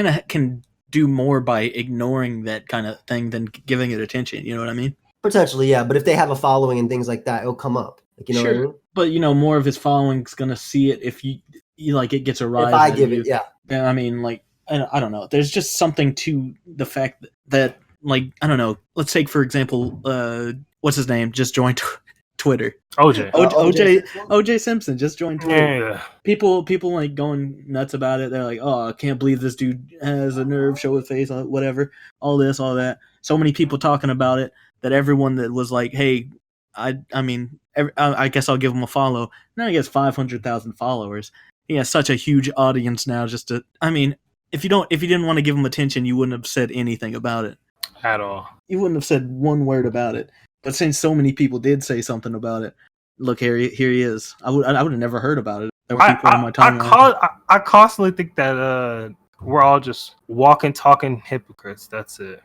of can do more by ignoring that kind of thing than giving it attention. You know what I mean? Potentially, yeah. But if they have a following and things like that, it'll come up. Like, you know what I mean? But, more of his following's going to see it if you like it gets a rise. If I give it, yeah. I mean, like, I don't know. There's just something to the fact that like, I don't know. Let's take, for example, what's his name? Just joined Twitter. OJ Simpson just joined Twitter. Yeah. People like going nuts about it. They're like, oh, I can't believe this dude has a nerve, show his face, whatever. All this, all that. So many people talking about it that everyone that was like, hey, I guess I'll give him a follow. Now he has 500,000 followers. He has such a huge audience now. If you didn't want to give him attention, you wouldn't have said anything about it at all. You wouldn't have said one word about it. But since so many people did say something about it, look, here he is. I would have never heard about it. There were people on my timeline. I constantly think that we're all just walking, talking hypocrites. That's it.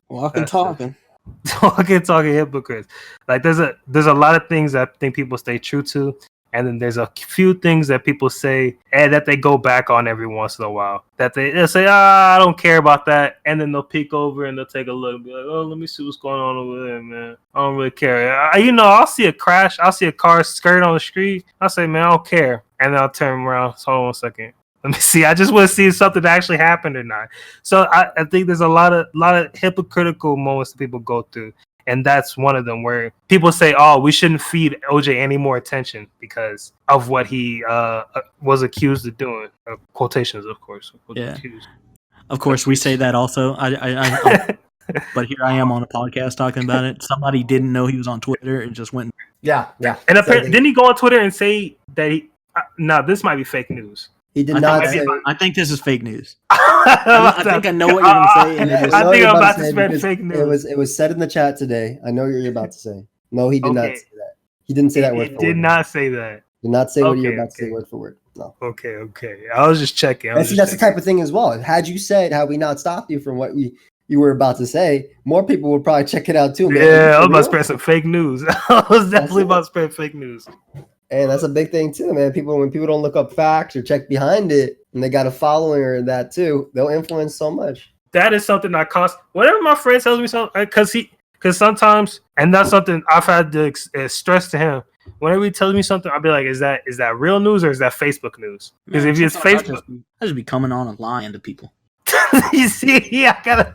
Walking, talking hypocrites. Like there's a lot of things that I think people stay true to, and then there's a few things that people say and that they go back on every once in a while. That they'll say, I don't care about that, and then they'll peek over and they'll take a look and be like, oh, let me see what's going on over there, man. I don't really care. I'll see a crash, I'll see a car skirt on the street, I'll say, man, I don't care, and then I'll turn around. So hold on a second. Let me see. I just want to see if something actually happened or not. So I think there's a lot of hypocritical moments that people go through. And that's one of them where people say, oh, we shouldn't feed OJ any more attention because of what he was accused of doing. Quotations, of course. Yeah. Of course, we say that also. But here I am on a podcast talking about it. Somebody didn't know he was on Twitter and just went. Yeah. And apparently, didn't he go on Twitter and say that he... no, this might be fake news. He did not say... I think this is fake news. I think I know what you're going to say. And I think I'm about to spread fake news. It was said in the chat today. I know what you're about to say. No, he did not say that. He didn't say that word for word. He did not say that. Did not say what you're about to say word for word. No. Okay. I was just checking. That's the type of thing as well. Had you said, had we not stopped you from what you were about to say, more people would probably check it out too. Man. Yeah, I was about to spread some fake news. I was definitely about to spread fake news. And that's a big thing too, man. When people don't look up facts or check behind it, and they got a following or that too, they'll influence so much. That is something I whenever my friend tells me something, because sometimes, and that's something I've had to stress to him. Whenever he tells me something, I'll be like, "Is that real news or is that Facebook news?" Because if it's Facebook, I just be coming on and lying to people. You see, I gotta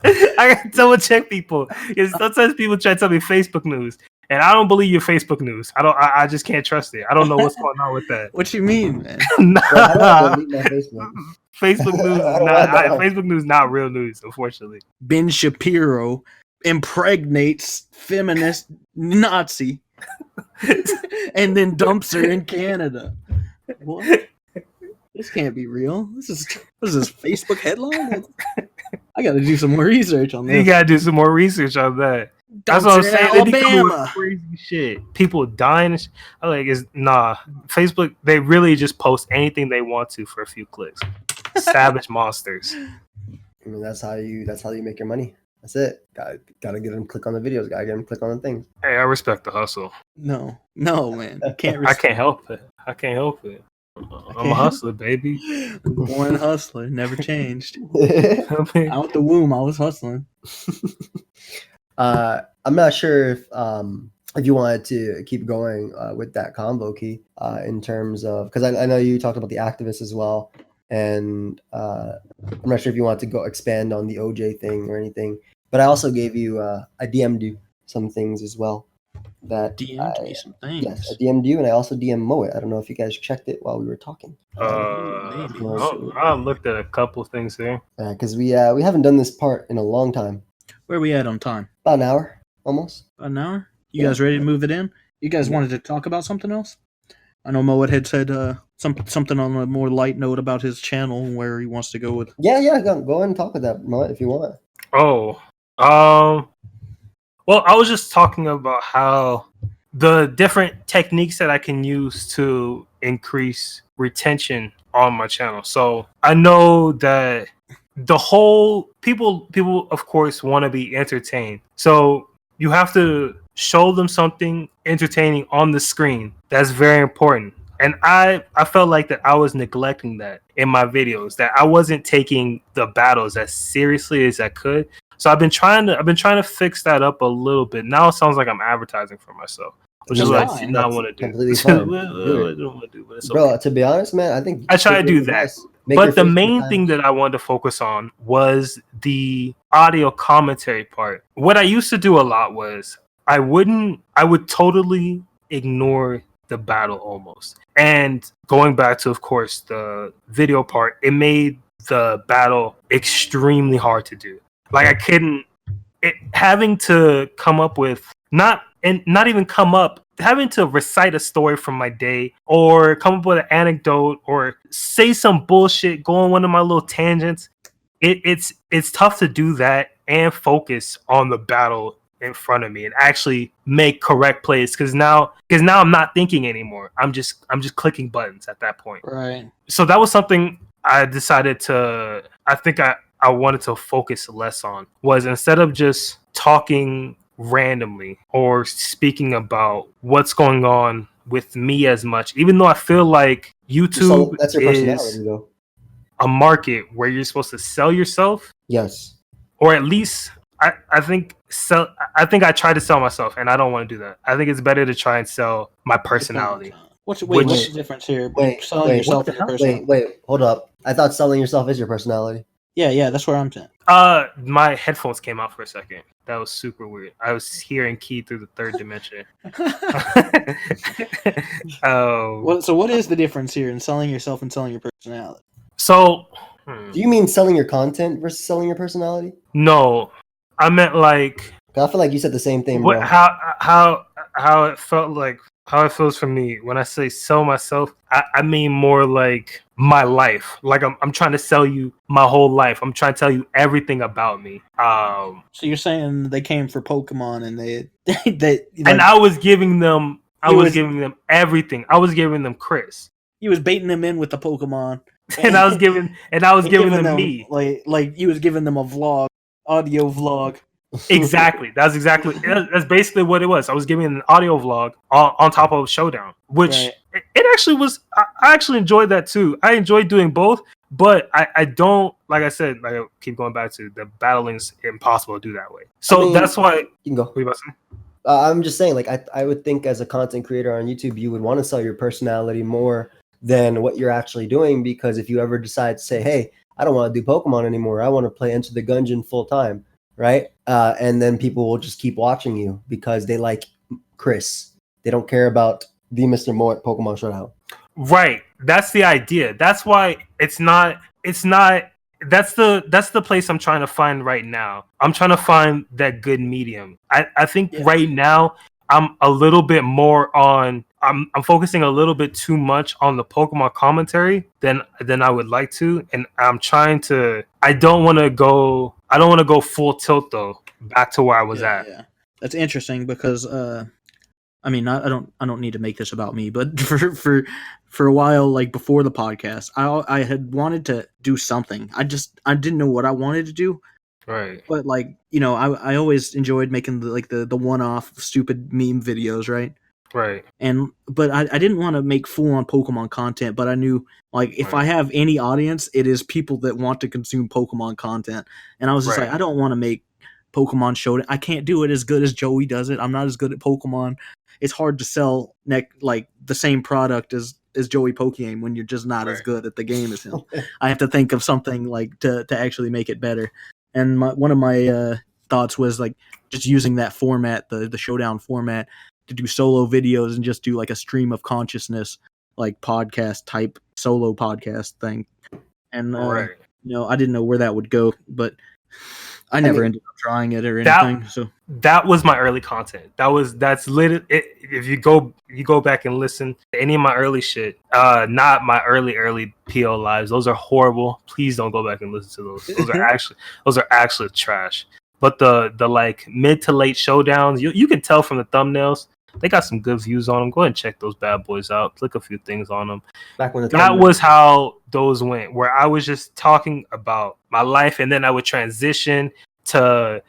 double check people. Because sometimes people try to tell me Facebook news. And I don't believe your Facebook news. I just can't trust it. I don't know what's going on with that. What you mean, man? Facebook news not real news, unfortunately. Ben Shapiro impregnates feminist Nazi and then dumps her in Canada. What? This can't be real. This is Facebook headline. I got to do some more research on this. You got to do some more research on that. That's what I'm saying. They be coming with crazy shit. People dying. I'm like, Facebook. They really just post anything they want to for a few clicks. Savage monsters. I mean, that's how you make your money. That's it. Gotta get them to click on the videos. Gotta get them to click on the things. Hey, I respect the hustle. No, man. I can't help it. I'm a hustler, baby. Born hustler, never changed. Out the womb, I was hustling. I'm not sure if you wanted to keep going with that convo, Key, in terms of, because I know you talked about the activists as well. and I'm not sure if you want to go expand on the OJ thing or anything, but I also gave you I DM'd you some things as well. That DM'd me some things. Yes, I DM'd you, and I also DM'd Moet. I don't know if you guys checked it while we were talking. Maybe. I looked at a couple things there. Because we haven't done this part in a long time. Where are we at on time? About an hour, almost. About an hour? You guys ready to move it in? You guys wanted to talk about something else? I know Moet had said something on a more light note about his channel where he wants to go with. Yeah, go ahead and talk with that, Moet, if you want. Well, I was just talking about how the different techniques that I can use to increase retention on my channel. So I know that the whole people of course want to be entertained. So you have to show them something entertaining on the screen. That's very important. And I felt like that I was neglecting that in my videos, that I wasn't taking the battles as seriously as I could. So I've been trying to fix that up a little bit. Now it sounds like I'm advertising for myself, which is what I did not want to do. Completely fine. Bro, to be honest, man, I think I try to do that. But the main thing that I wanted to focus on was the audio commentary part. What I used to do a lot was I would totally ignore the battle almost. And going back to, of course, the video part, it made the battle extremely hard to do. Like I couldn't, having to come up with having to recite a story from my day or come up with an anecdote or say some bullshit, go on one of my little tangents. It's tough to do that and focus on the battle in front of me and actually make correct plays because now I'm not thinking anymore. I'm just clicking buttons at that point. Right. So that was something I decided to. I wanted to focus less on, was instead of just talking randomly or speaking about what's going on with me as much, even though I feel like YouTube that's your personality, though. A market where you're supposed to sell yourself. Yes. Or at least I think I try to sell myself, and I don't want to do that. I think it's better to try and sell my personality. What's the difference here? Selling yourself and your personality. Wait, hold up. I thought selling yourself is your personality. Yeah, that's where I'm at. My headphones came out for a second. That was super weird. I was hearing Key through the third dimension. So what is the difference here in selling yourself and selling your personality? So, do you mean selling your content versus selling your personality? No, I meant like. I feel like you said the same thing, bro. How it felt like. How it feels for me when I say sell myself, I mean more like my life. Like I'm trying to sell you my whole life. I'm trying to tell you everything about me. So you're saying they came for Pokemon and they and I was giving them everything. I was giving them Chris. You was baiting them in with the Pokemon. and I was giving them me. Like you was giving them a vlog, audio vlog. Exactly. That's basically what it was. I was giving an audio vlog on top of Showdown, which it actually was. I actually enjoyed that too. I enjoyed doing both, but I don't, like I said, like I keep going back to the battling's impossible to do that way. So that's why you can go. What are you about to say? I'm just saying, like I would think as a content creator on YouTube, you would want to sell your personality more than what you're actually doing, because if you ever decide to say, hey, I don't want to do Pokemon anymore, I want to play Enter the Gungeon full time. Right? And then people will just keep watching you because they like Chris. They don't care about the Mr. Moet Pokemon Showdown. Right. That's the idea. That's why it's not that's the place I'm trying to find right now. I'm trying to find that good medium. I think right now I'm a little bit more on I'm focusing a little bit too much on the Pokemon commentary than I would like to, and I'm trying to. I don't want to go full tilt though, back to where I was at. Yeah, that's interesting because I mean, I don't need to make this about me, but for a while, like before the podcast, I had wanted to do something. I didn't know what I wanted to do. Right. But like, you know, I always enjoyed making the one-off stupid meme videos, right? Right. But I didn't want to make full-on Pokemon content, but I knew like if I have any audience, it is people that want to consume Pokemon content. And I was just like, I don't want to make Pokemon Showdown. I can't do it as good as Joey does it. I'm not as good at Pokemon. It's hard to sell like the same product as as Joey Pokeaim when you're just not as good at the game as him. I have to think of something like to actually make it better. And one of my thoughts was like just using that format, the showdown format, to do solo videos and just do like a stream of consciousness, like podcast type solo podcast thing. And I didn't know where that would go, but I never ended up trying it or anything. So that was my early content. That's literally it. If you go back and listen to any of my early shit, not my early PO lives. Those are horrible. Please don't go back and listen to those. Those are actually trash. But the like mid to late showdowns, you can tell from the thumbnails. They got some good views on them. Go ahead and check those bad boys out. Click a few things on them. That was how those went, where I was just talking about my life, and then I would transition to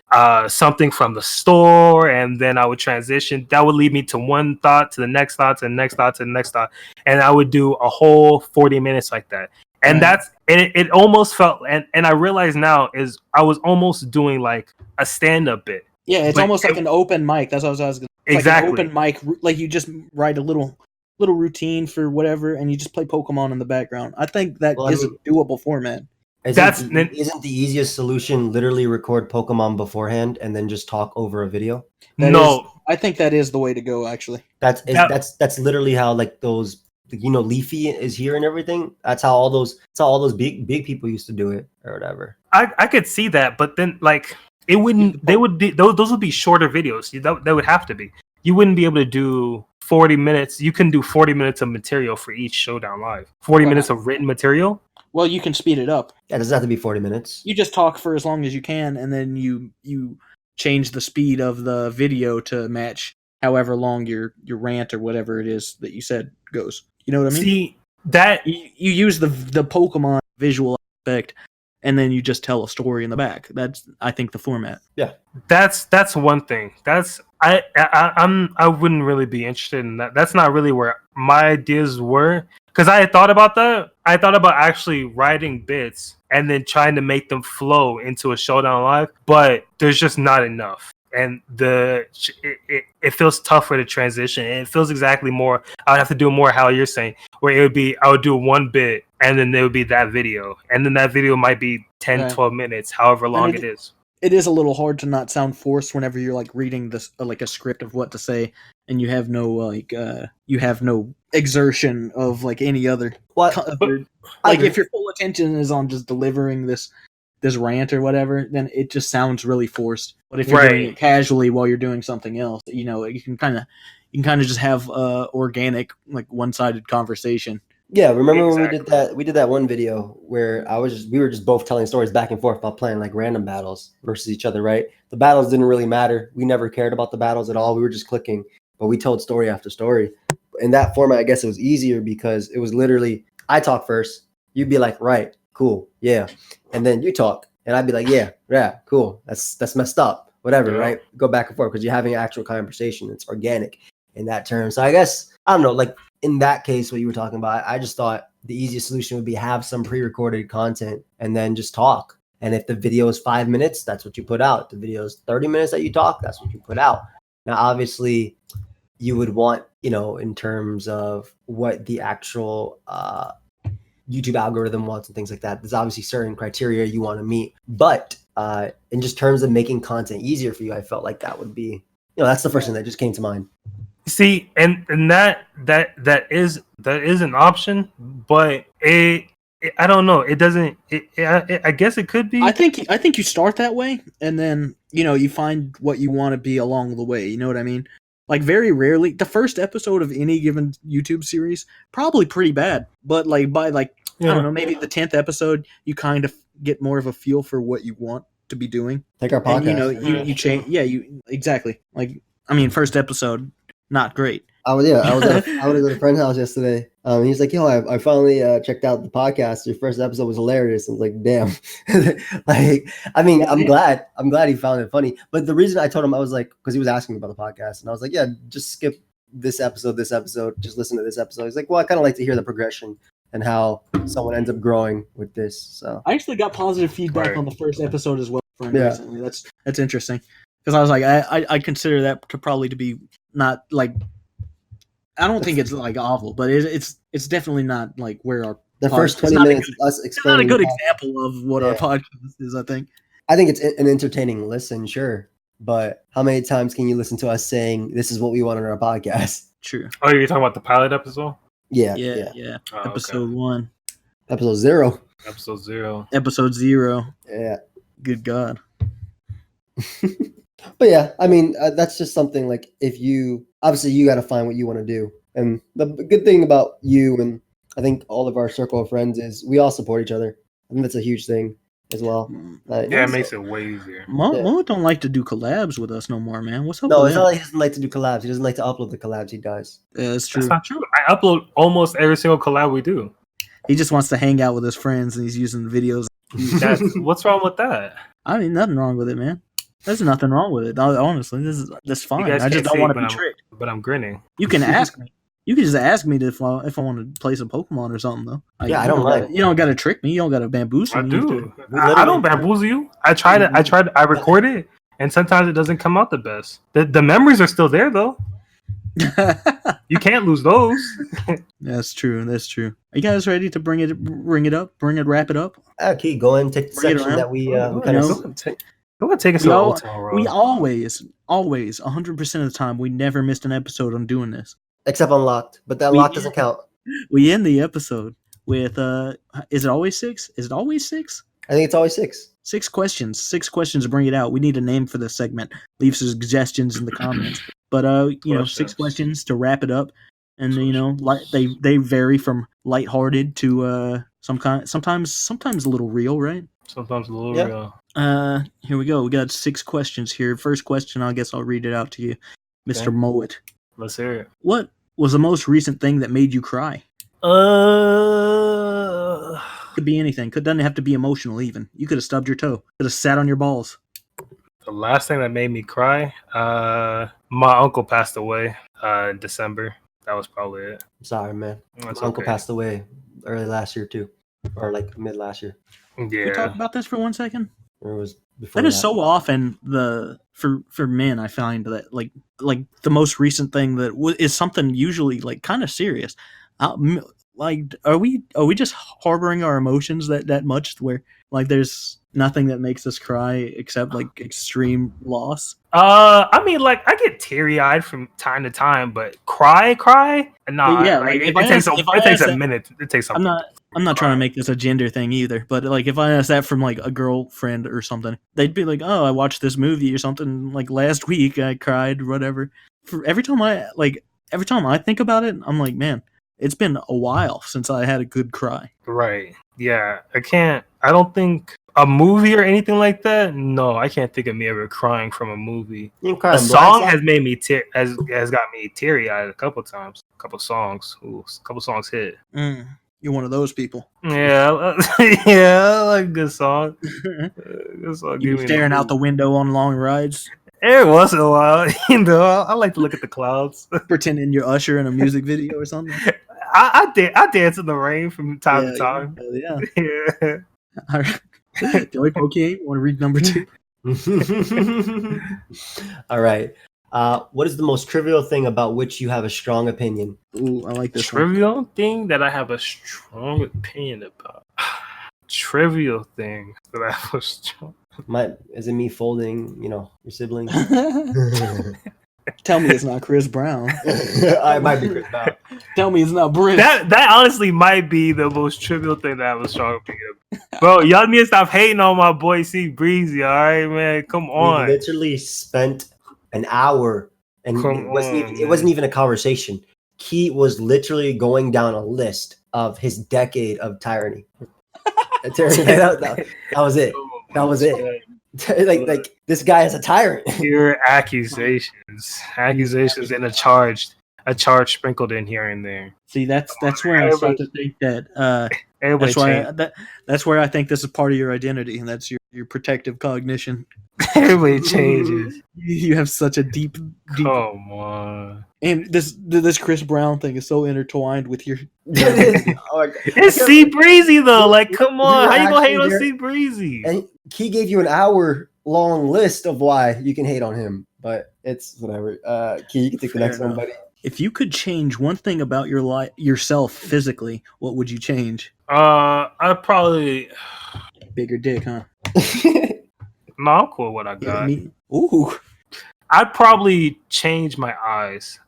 something from the store, and then I would transition. That would lead me to one thought, to the next thought, to the next thought, to the next thought, and I would do a whole 40 minutes like that. And it almost felt, and I realize now is I was almost doing like a stand-up bit. Yeah, it's almost like an open mic. That's what I was going to say. Exactly. Like an open mic, like you just write a little routine for whatever, and you just play Pokemon in the background. I think that is a doable format. Isn't the easiest solution literally record Pokemon beforehand and then just talk over a video? I think that is the way to go. Actually, that's literally how like those, Leafy is here and everything. That's how all those big people used to do it or whatever. I could see that, but then like. It wouldn't. Those would be shorter videos. That would have to be. You wouldn't be able to do 40 minutes. You can do 40 minutes of material for each showdown live. 40 minutes of written material. Well, you can speed it up. Yeah, it doesn't have to be 40 minutes. You just talk for as long as you can, and then you change the speed of the video to match however long your rant or whatever it is that you said goes. You know what I mean? See that you use the Pokemon visual aspect. And then you just tell a story in the back. That's, I think, the format. Yeah, that's one thing. I wouldn't really be interested in that. That's not really where my ideas were, because I had thought about that. I thought about actually writing bits and then trying to make them flow into a showdown live, but there's just not enough. And it feels tough for the transition. And it feels exactly more. I would have to do more how you're saying, where it would be I would do one bit and then there would be that video. And then that video might be 10, 12 minutes, however long it is. It is a little hard to not sound forced whenever you're like reading this like a script of what to say, and you have no exertion of like any other. If your full attention is on just delivering this rant or whatever, then it just sounds really forced. But if you're doing it casually while you're doing something else, you can kind of just have organic, like one-sided conversation. Yeah, remember when we did that? We did that one video where we were just both telling stories back and forth about playing like random battles versus each other, right? The battles didn't really matter. We never cared about the battles at all. We were just clicking, but we told story after story. In that format, I guess it was easier because it was literally I talk first, you'd be like, right, cool, yeah, and then you talk, and I'd be like, yeah, cool, that's messed up, whatever, right? Go back and forth because you're having an actual conversation. It's organic in that term. So I guess I don't know, like. In that case, what you were talking about, I just thought the easiest solution would be have some pre-recorded content and then just talk. And if the video is 5 minutes, that's what you put out. The video is 30 minutes that you talk, that's what you put out. Now, obviously, you would want, in terms of what the actual YouTube algorithm wants and things like that, there's obviously certain criteria you want to meet. But in just terms of making content easier for you, I felt like that would be, that's the first thing that just came to mind. See, and that is an option, but I don't know. It doesn't. I guess it could be. I think you start that way, and then you find what you want to be along the way. You know what I mean? Like very rarely, the first episode of any given YouTube series probably pretty bad, but like by I don't know, maybe the 10th episode, you kind of get more of a feel for what you want to be doing. Like our podcast, and, you change. Yeah, you exactly. Like first episode. Not great. I was at a friend's house yesterday. He's like, "Yo, I finally checked out the podcast. Your first episode was hilarious." I was like, "Damn!" I'm glad he found it funny. But the reason I told him, I was like, because he was asking me about the podcast, and I was like, "Yeah, just skip this episode, just listen to this episode." He's like, "Well, I kind of like to hear the progression and how someone ends up growing with this." So I actually got positive feedback on the first episode as well from him recently. That's interesting because I was like, I consider that to be not like I don't think it's like awful, but it's definitely not like where our the first 20 minutes of us explaining. It's not a good example of what our podcast is. I think it's an entertaining listen, sure, but how many times can you listen to us saying this is what we want on our podcast? True. Oh, you're talking about the pilot episode? Yeah. Oh, episode 1. Episode 0. Episode 0. Yeah. Good God. But yeah, I mean, that's just something like if you obviously you got to find what you want to do. And the good thing about you and I think all of our circle of friends is we all support each other. I think that's a huge thing as well. It makes it way easier. Mo don't like to do collabs with us no more, man. What's up? No, it's not like he doesn't like to do collabs. He doesn't like to upload the collabs he does. Yeah, that's true. That's not true. I upload almost every single collab we do. He just wants to hang out with his friends and he's using videos. What's wrong with that? I mean, nothing wrong with it, man. There's nothing wrong with it. Honestly, that's fine. I just don't want to be tricked. But I'm grinning. You can ask me. You can just ask me if I want to play some Pokemon or something, though. I don't mind. You don't got to trick me. You don't got to bamboozle me. I do. I don't bamboozle you. I record it, and sometimes it doesn't come out the best. The memories are still there, though. You can't lose those. That's true. Are you guys ready to wrap it up? Okay, go ahead and take the section that we kind of... Go ahead, take us to the hotel room. We always, 100% of the time, we never missed an episode on doing this. Except Unlocked, but that lock doesn't count. We end the episode with, is it always 6? Is it always 6? I think it's always 6. 6 questions. 6 questions to bring it out. We need a name for this segment. Leave suggestions in the comments. But, 6 questions to wrap it up. And, they vary from lighthearted to sometimes a little real, right? Sometimes a little real. Here we go. We got 6 questions here. First question, I guess I'll read it out to you, Mr. Moet. Let's hear it. What was the most recent thing that made you cry? Could be anything. Doesn't have to be emotional even. You could have stubbed your toe. Could have sat on your balls. The last thing that made me cry, my uncle passed away in December. That was probably it. I'm sorry, man. My uncle passed away early last year too, or like mid last year. Yeah. Can we talk about this for 1 second? Or it was before that is so often for men. I find that like the most recent thing that is something usually like kind of serious. Like, are we just harboring our emotions that much where like there's nothing that makes us cry except like extreme loss? I mean, like I get teary eyed from time to time, but cry, no. Yeah, like, it takes a minute. It takes something. I'm not trying to make this a gender thing either, but like if I asked that from like a girlfriend or something, they'd be like, "Oh, I watched this movie or something like last week. I cried, whatever." Every time I think about it, I'm like, man, it's been a while since I had a good cry. Right. Yeah. I don't think a movie or anything like that. No, I can't think of me ever crying from a movie. A song has made me has got me teary eyed a couple times. A couple songs. Ooh, a couple songs hit. You're one of those people. Yeah, I like a good song. Good song. You staring out the window on long rides. Every once in a while, I like to look at the clouds. Pretending you're Usher in a music video or something. I dance in the rain from time to time. Yeah. All right. Joey Poke, want to read number 2? All right. What is the most trivial thing about which you have a strong opinion? Ooh, I like this. Trivial thing that I have a strong opinion about. Trivial thing that I have a strong. Is it me folding, your siblings? Tell me it's not Chris Brown. It might be Chris Brown. Tell me it's not Britt. That honestly might be the most trivial thing that I have a strong opinion of. Bro, y'all need to stop hating on my boy C Breezy, all right, man? Come on. We literally spent an hour, and it wasn't even a conversation. He was literally going down a list of his decade of tyranny. That was it. That was it. Like this guy is a tyrant. Pure accusations and a charge sprinkled in here and there. See, that's where I start to think that that's where I think this is part of your identity, and that's your protective cognition. Everybody changes. You have such a deep. Come on. And this Chris Brown thing is so intertwined with your. It's C Breezy though. Like, come on, how you gonna hate on C Breezy? And he gave you an hour-long list of why you can hate on him, but it's whatever. Key, you can take the next one, buddy. If you could change one thing about your yourself physically, what would you change? I'd probably bigger dick, huh? No, I'm cool with what I got. Yeah, ooh. I'd probably change my eyes.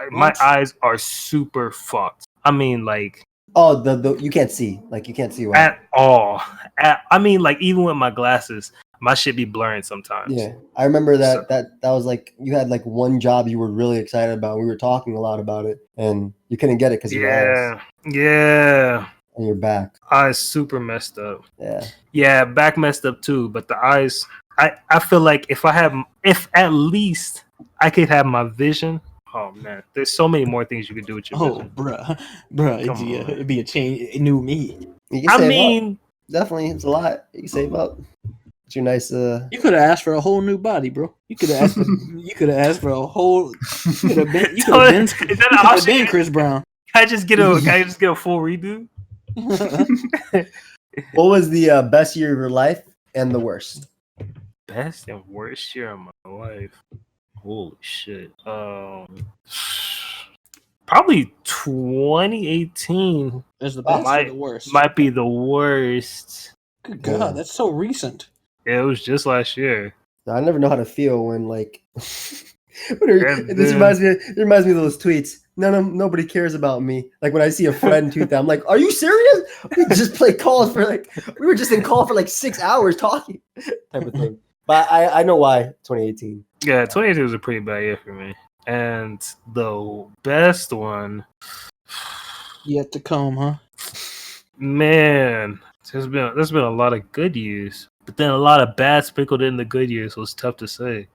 My eyes are super fucked. I mean, like, oh, the you can't see, like you can't see well. At all. I mean, like, even with my glasses, my shit be blurring sometimes. Yeah, I remember that was like you had like one job you were really excited about. We were talking a lot about it, and you couldn't get it because of your eyes. Yeah. And your back. Eyes super messed up. Yeah. Yeah, back messed up too. But the eyes, I feel like if at least I could have my vision. Oh man, there's so many more things you could do with your vision. Bruh, it'd be a change. It knew me. I mean, definitely, it's a lot. You can save up. It's your nice. You could have asked for a whole new body, bro. You could have asked for a whole. You could have been Chris Brown. Can I just get a full redo? What was the best year of your life and the worst? Best and worst year of my life. Holy shit. Probably 2018 is the best or the worst? Might be the worst. Good God, that's so recent. Yeah, it was just last year. I never know how to feel when like this reminds me of those tweets. Nobody cares about me. Like when I see a friend tweet that, I'm like, are you serious? We just play calls for we were just in call for like 6 hours talking type of thing. But I know why 2018. Yeah, 2018 was a pretty bad year for me. And the best one yet to come, huh? Man, there's been a lot of good years, but then a lot of bad sprinkled in the good years, so it's tough to say.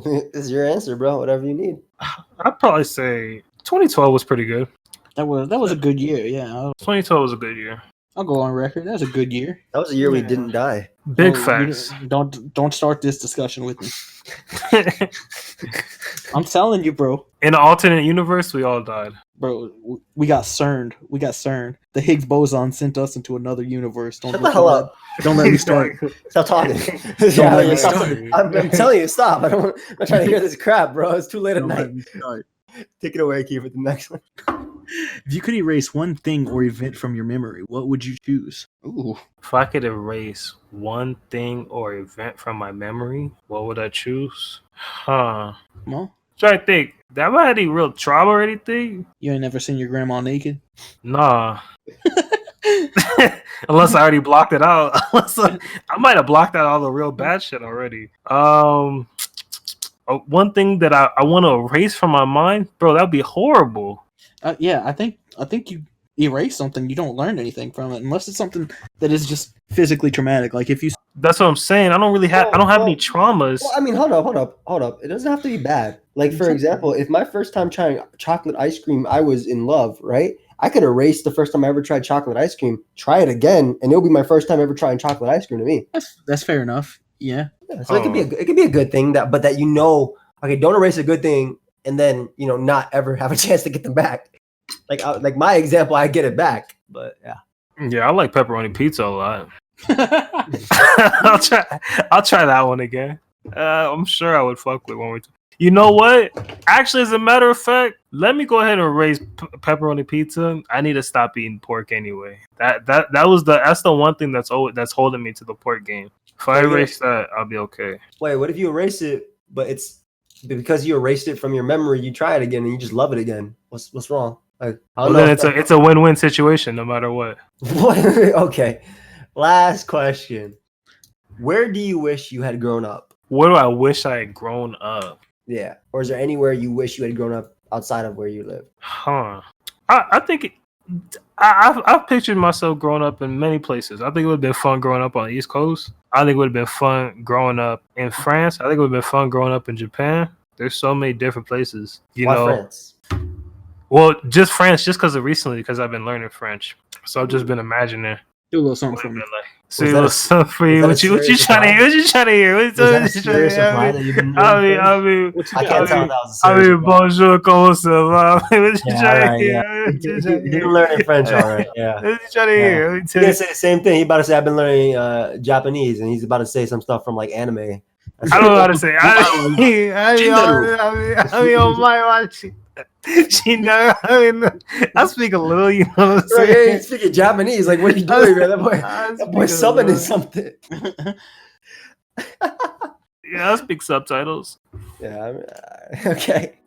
This is your answer, bro. Whatever you need. I'd probably say 2012 was pretty good. That was a good year, yeah. 2012 was a good year. I'll go on record. That was a good year. That was a year we didn't die. Big facts. Don't start this discussion with me. I'm telling you, bro. In an alternate universe, we all died. Bro, we got CERNed. The Higgs boson sent us into another universe. Shut the hell up. Don't let me start. Stop talking. I'm telling you, stop. I'm not trying to hear this crap, bro. It's too late at night. Take it away, Keith, with the next one. If you could erase one thing or event from your memory, what would you choose? Ooh. If I could erase one thing or event from my memory, what would I choose? Well, try to think. Did I have any real trauma or anything? You ain't never seen your grandma naked? Nah. Unless I already blocked it out. I might have blocked out all the real bad shit already. One thing that I want to erase from my mind, bro, that'd be horrible. Yeah, I think you erase something, you don't learn anything from it unless it's something that is just physically traumatic. Like if you. That's what I'm saying. I don't have any traumas. Well, I mean, hold up. It doesn't have to be bad. Like for example, if my first time trying chocolate ice cream, I was in love, right? I could erase the first time I ever tried chocolate ice cream, try it again, and it'll be my first time ever trying chocolate ice cream to me. That's fair enough. Yeah. So it could be a good thing that okay, don't erase a good thing and then not ever have a chance to get them back. Like my example, I get it back, but yeah. Yeah, I like pepperoni pizza a lot. I'll try that one again. I'm sure I would fuck with one. You know what? Actually, as a matter of fact, let me go ahead and erase pepperoni pizza. I need to stop eating pork anyway. That's the one thing that's holding me to the pork game. If I erase that, I'll be okay. Wait, what if you erase it, but it's because you erased it from your memory, you try it again and you just love it again? What's wrong? Then it's a win-win situation no matter what. Okay. Last question. Where do you wish you had grown up? Where do I wish I had grown up? Yeah. Or is there anywhere you wish you had grown up outside of where you live? I think I've pictured myself growing up in many places. I think it would have been fun growing up on the East Coast. I think it would have been fun growing up in France. I think it would have been fun growing up in Japan. There's so many different places. Why France? Well, just France, just because I've been learning French. So I've just been imagining. Do a little something for me. See a little something for you. What you trying to hear? What you trying to hear? I can't tell that was a serious reply. Bonjour, comment ça va? What you trying to hear? You're learning French, all right. Yeah. What you trying to hear? He's gonna say the same thing. He about to say I've been learning Japanese, and he's about to say some stuff from like anime. I don't know how to say. I mean, on my watch. She never. I mean, I speak a little. You know what I'm Right, saying? he's speaking Japanese. Like, what are you doing, man? That boy summoning something. Yeah, I speak subtitles. Yeah. Okay.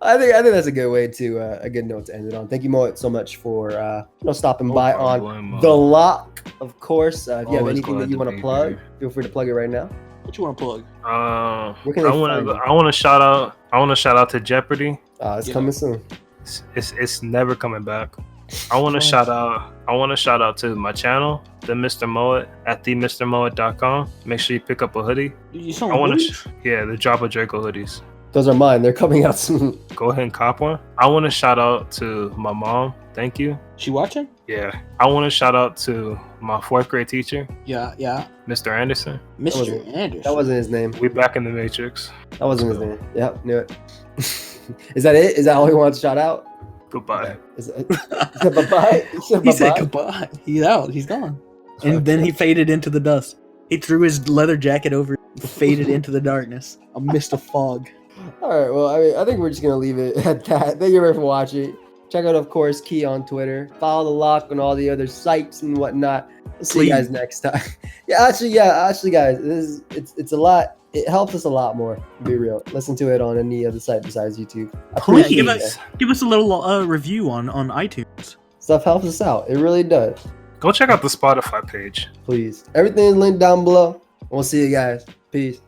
I think that's a good way to a good note to end it on. Thank you, Moet, so much for stopping by on The Lock. Of course, if you have anything that you want to plug, feel free to plug it right now. What you want to plug? I want to shout out. I want to shout out to Jeopardy. It's coming soon. It's never coming back. I want to shout out to my channel, the Mr. Moet at themrmoet.com. Make sure you pick up a hoodie. I want to the Drop of Draco hoodies. Those are mine. They're coming out soon. Go ahead and cop one. I want to shout out to my mom. Thank you. She watching? Yeah. I want to shout out to my 4th grade teacher. Yeah. Mr. Anderson. Mr. Anderson. That wasn't his name. We back in the Matrix. That wasn't his name. Yep, knew it. Is that it? Is that all he wants to shout out? Goodbye. Is that bye-bye? He said goodbye. He's out. He's gone. And then he faded into the dust. He threw his leather jacket over, faded into the darkness. A mist of fog. All right. Well, I think we're just going to leave it at that. Thank you very much for watching. Check out, of course, Key on Twitter. Follow The Lock on all the other sites and whatnot. We'll see you guys next time. Actually, guys, it's a lot. It helps us a lot more, to be real. Listen to it on any other site besides YouTube. Please give us a little review on iTunes. Stuff helps us out. It really does. Go check out the Spotify page. Please. Everything is linked down below. We'll see you guys. Peace.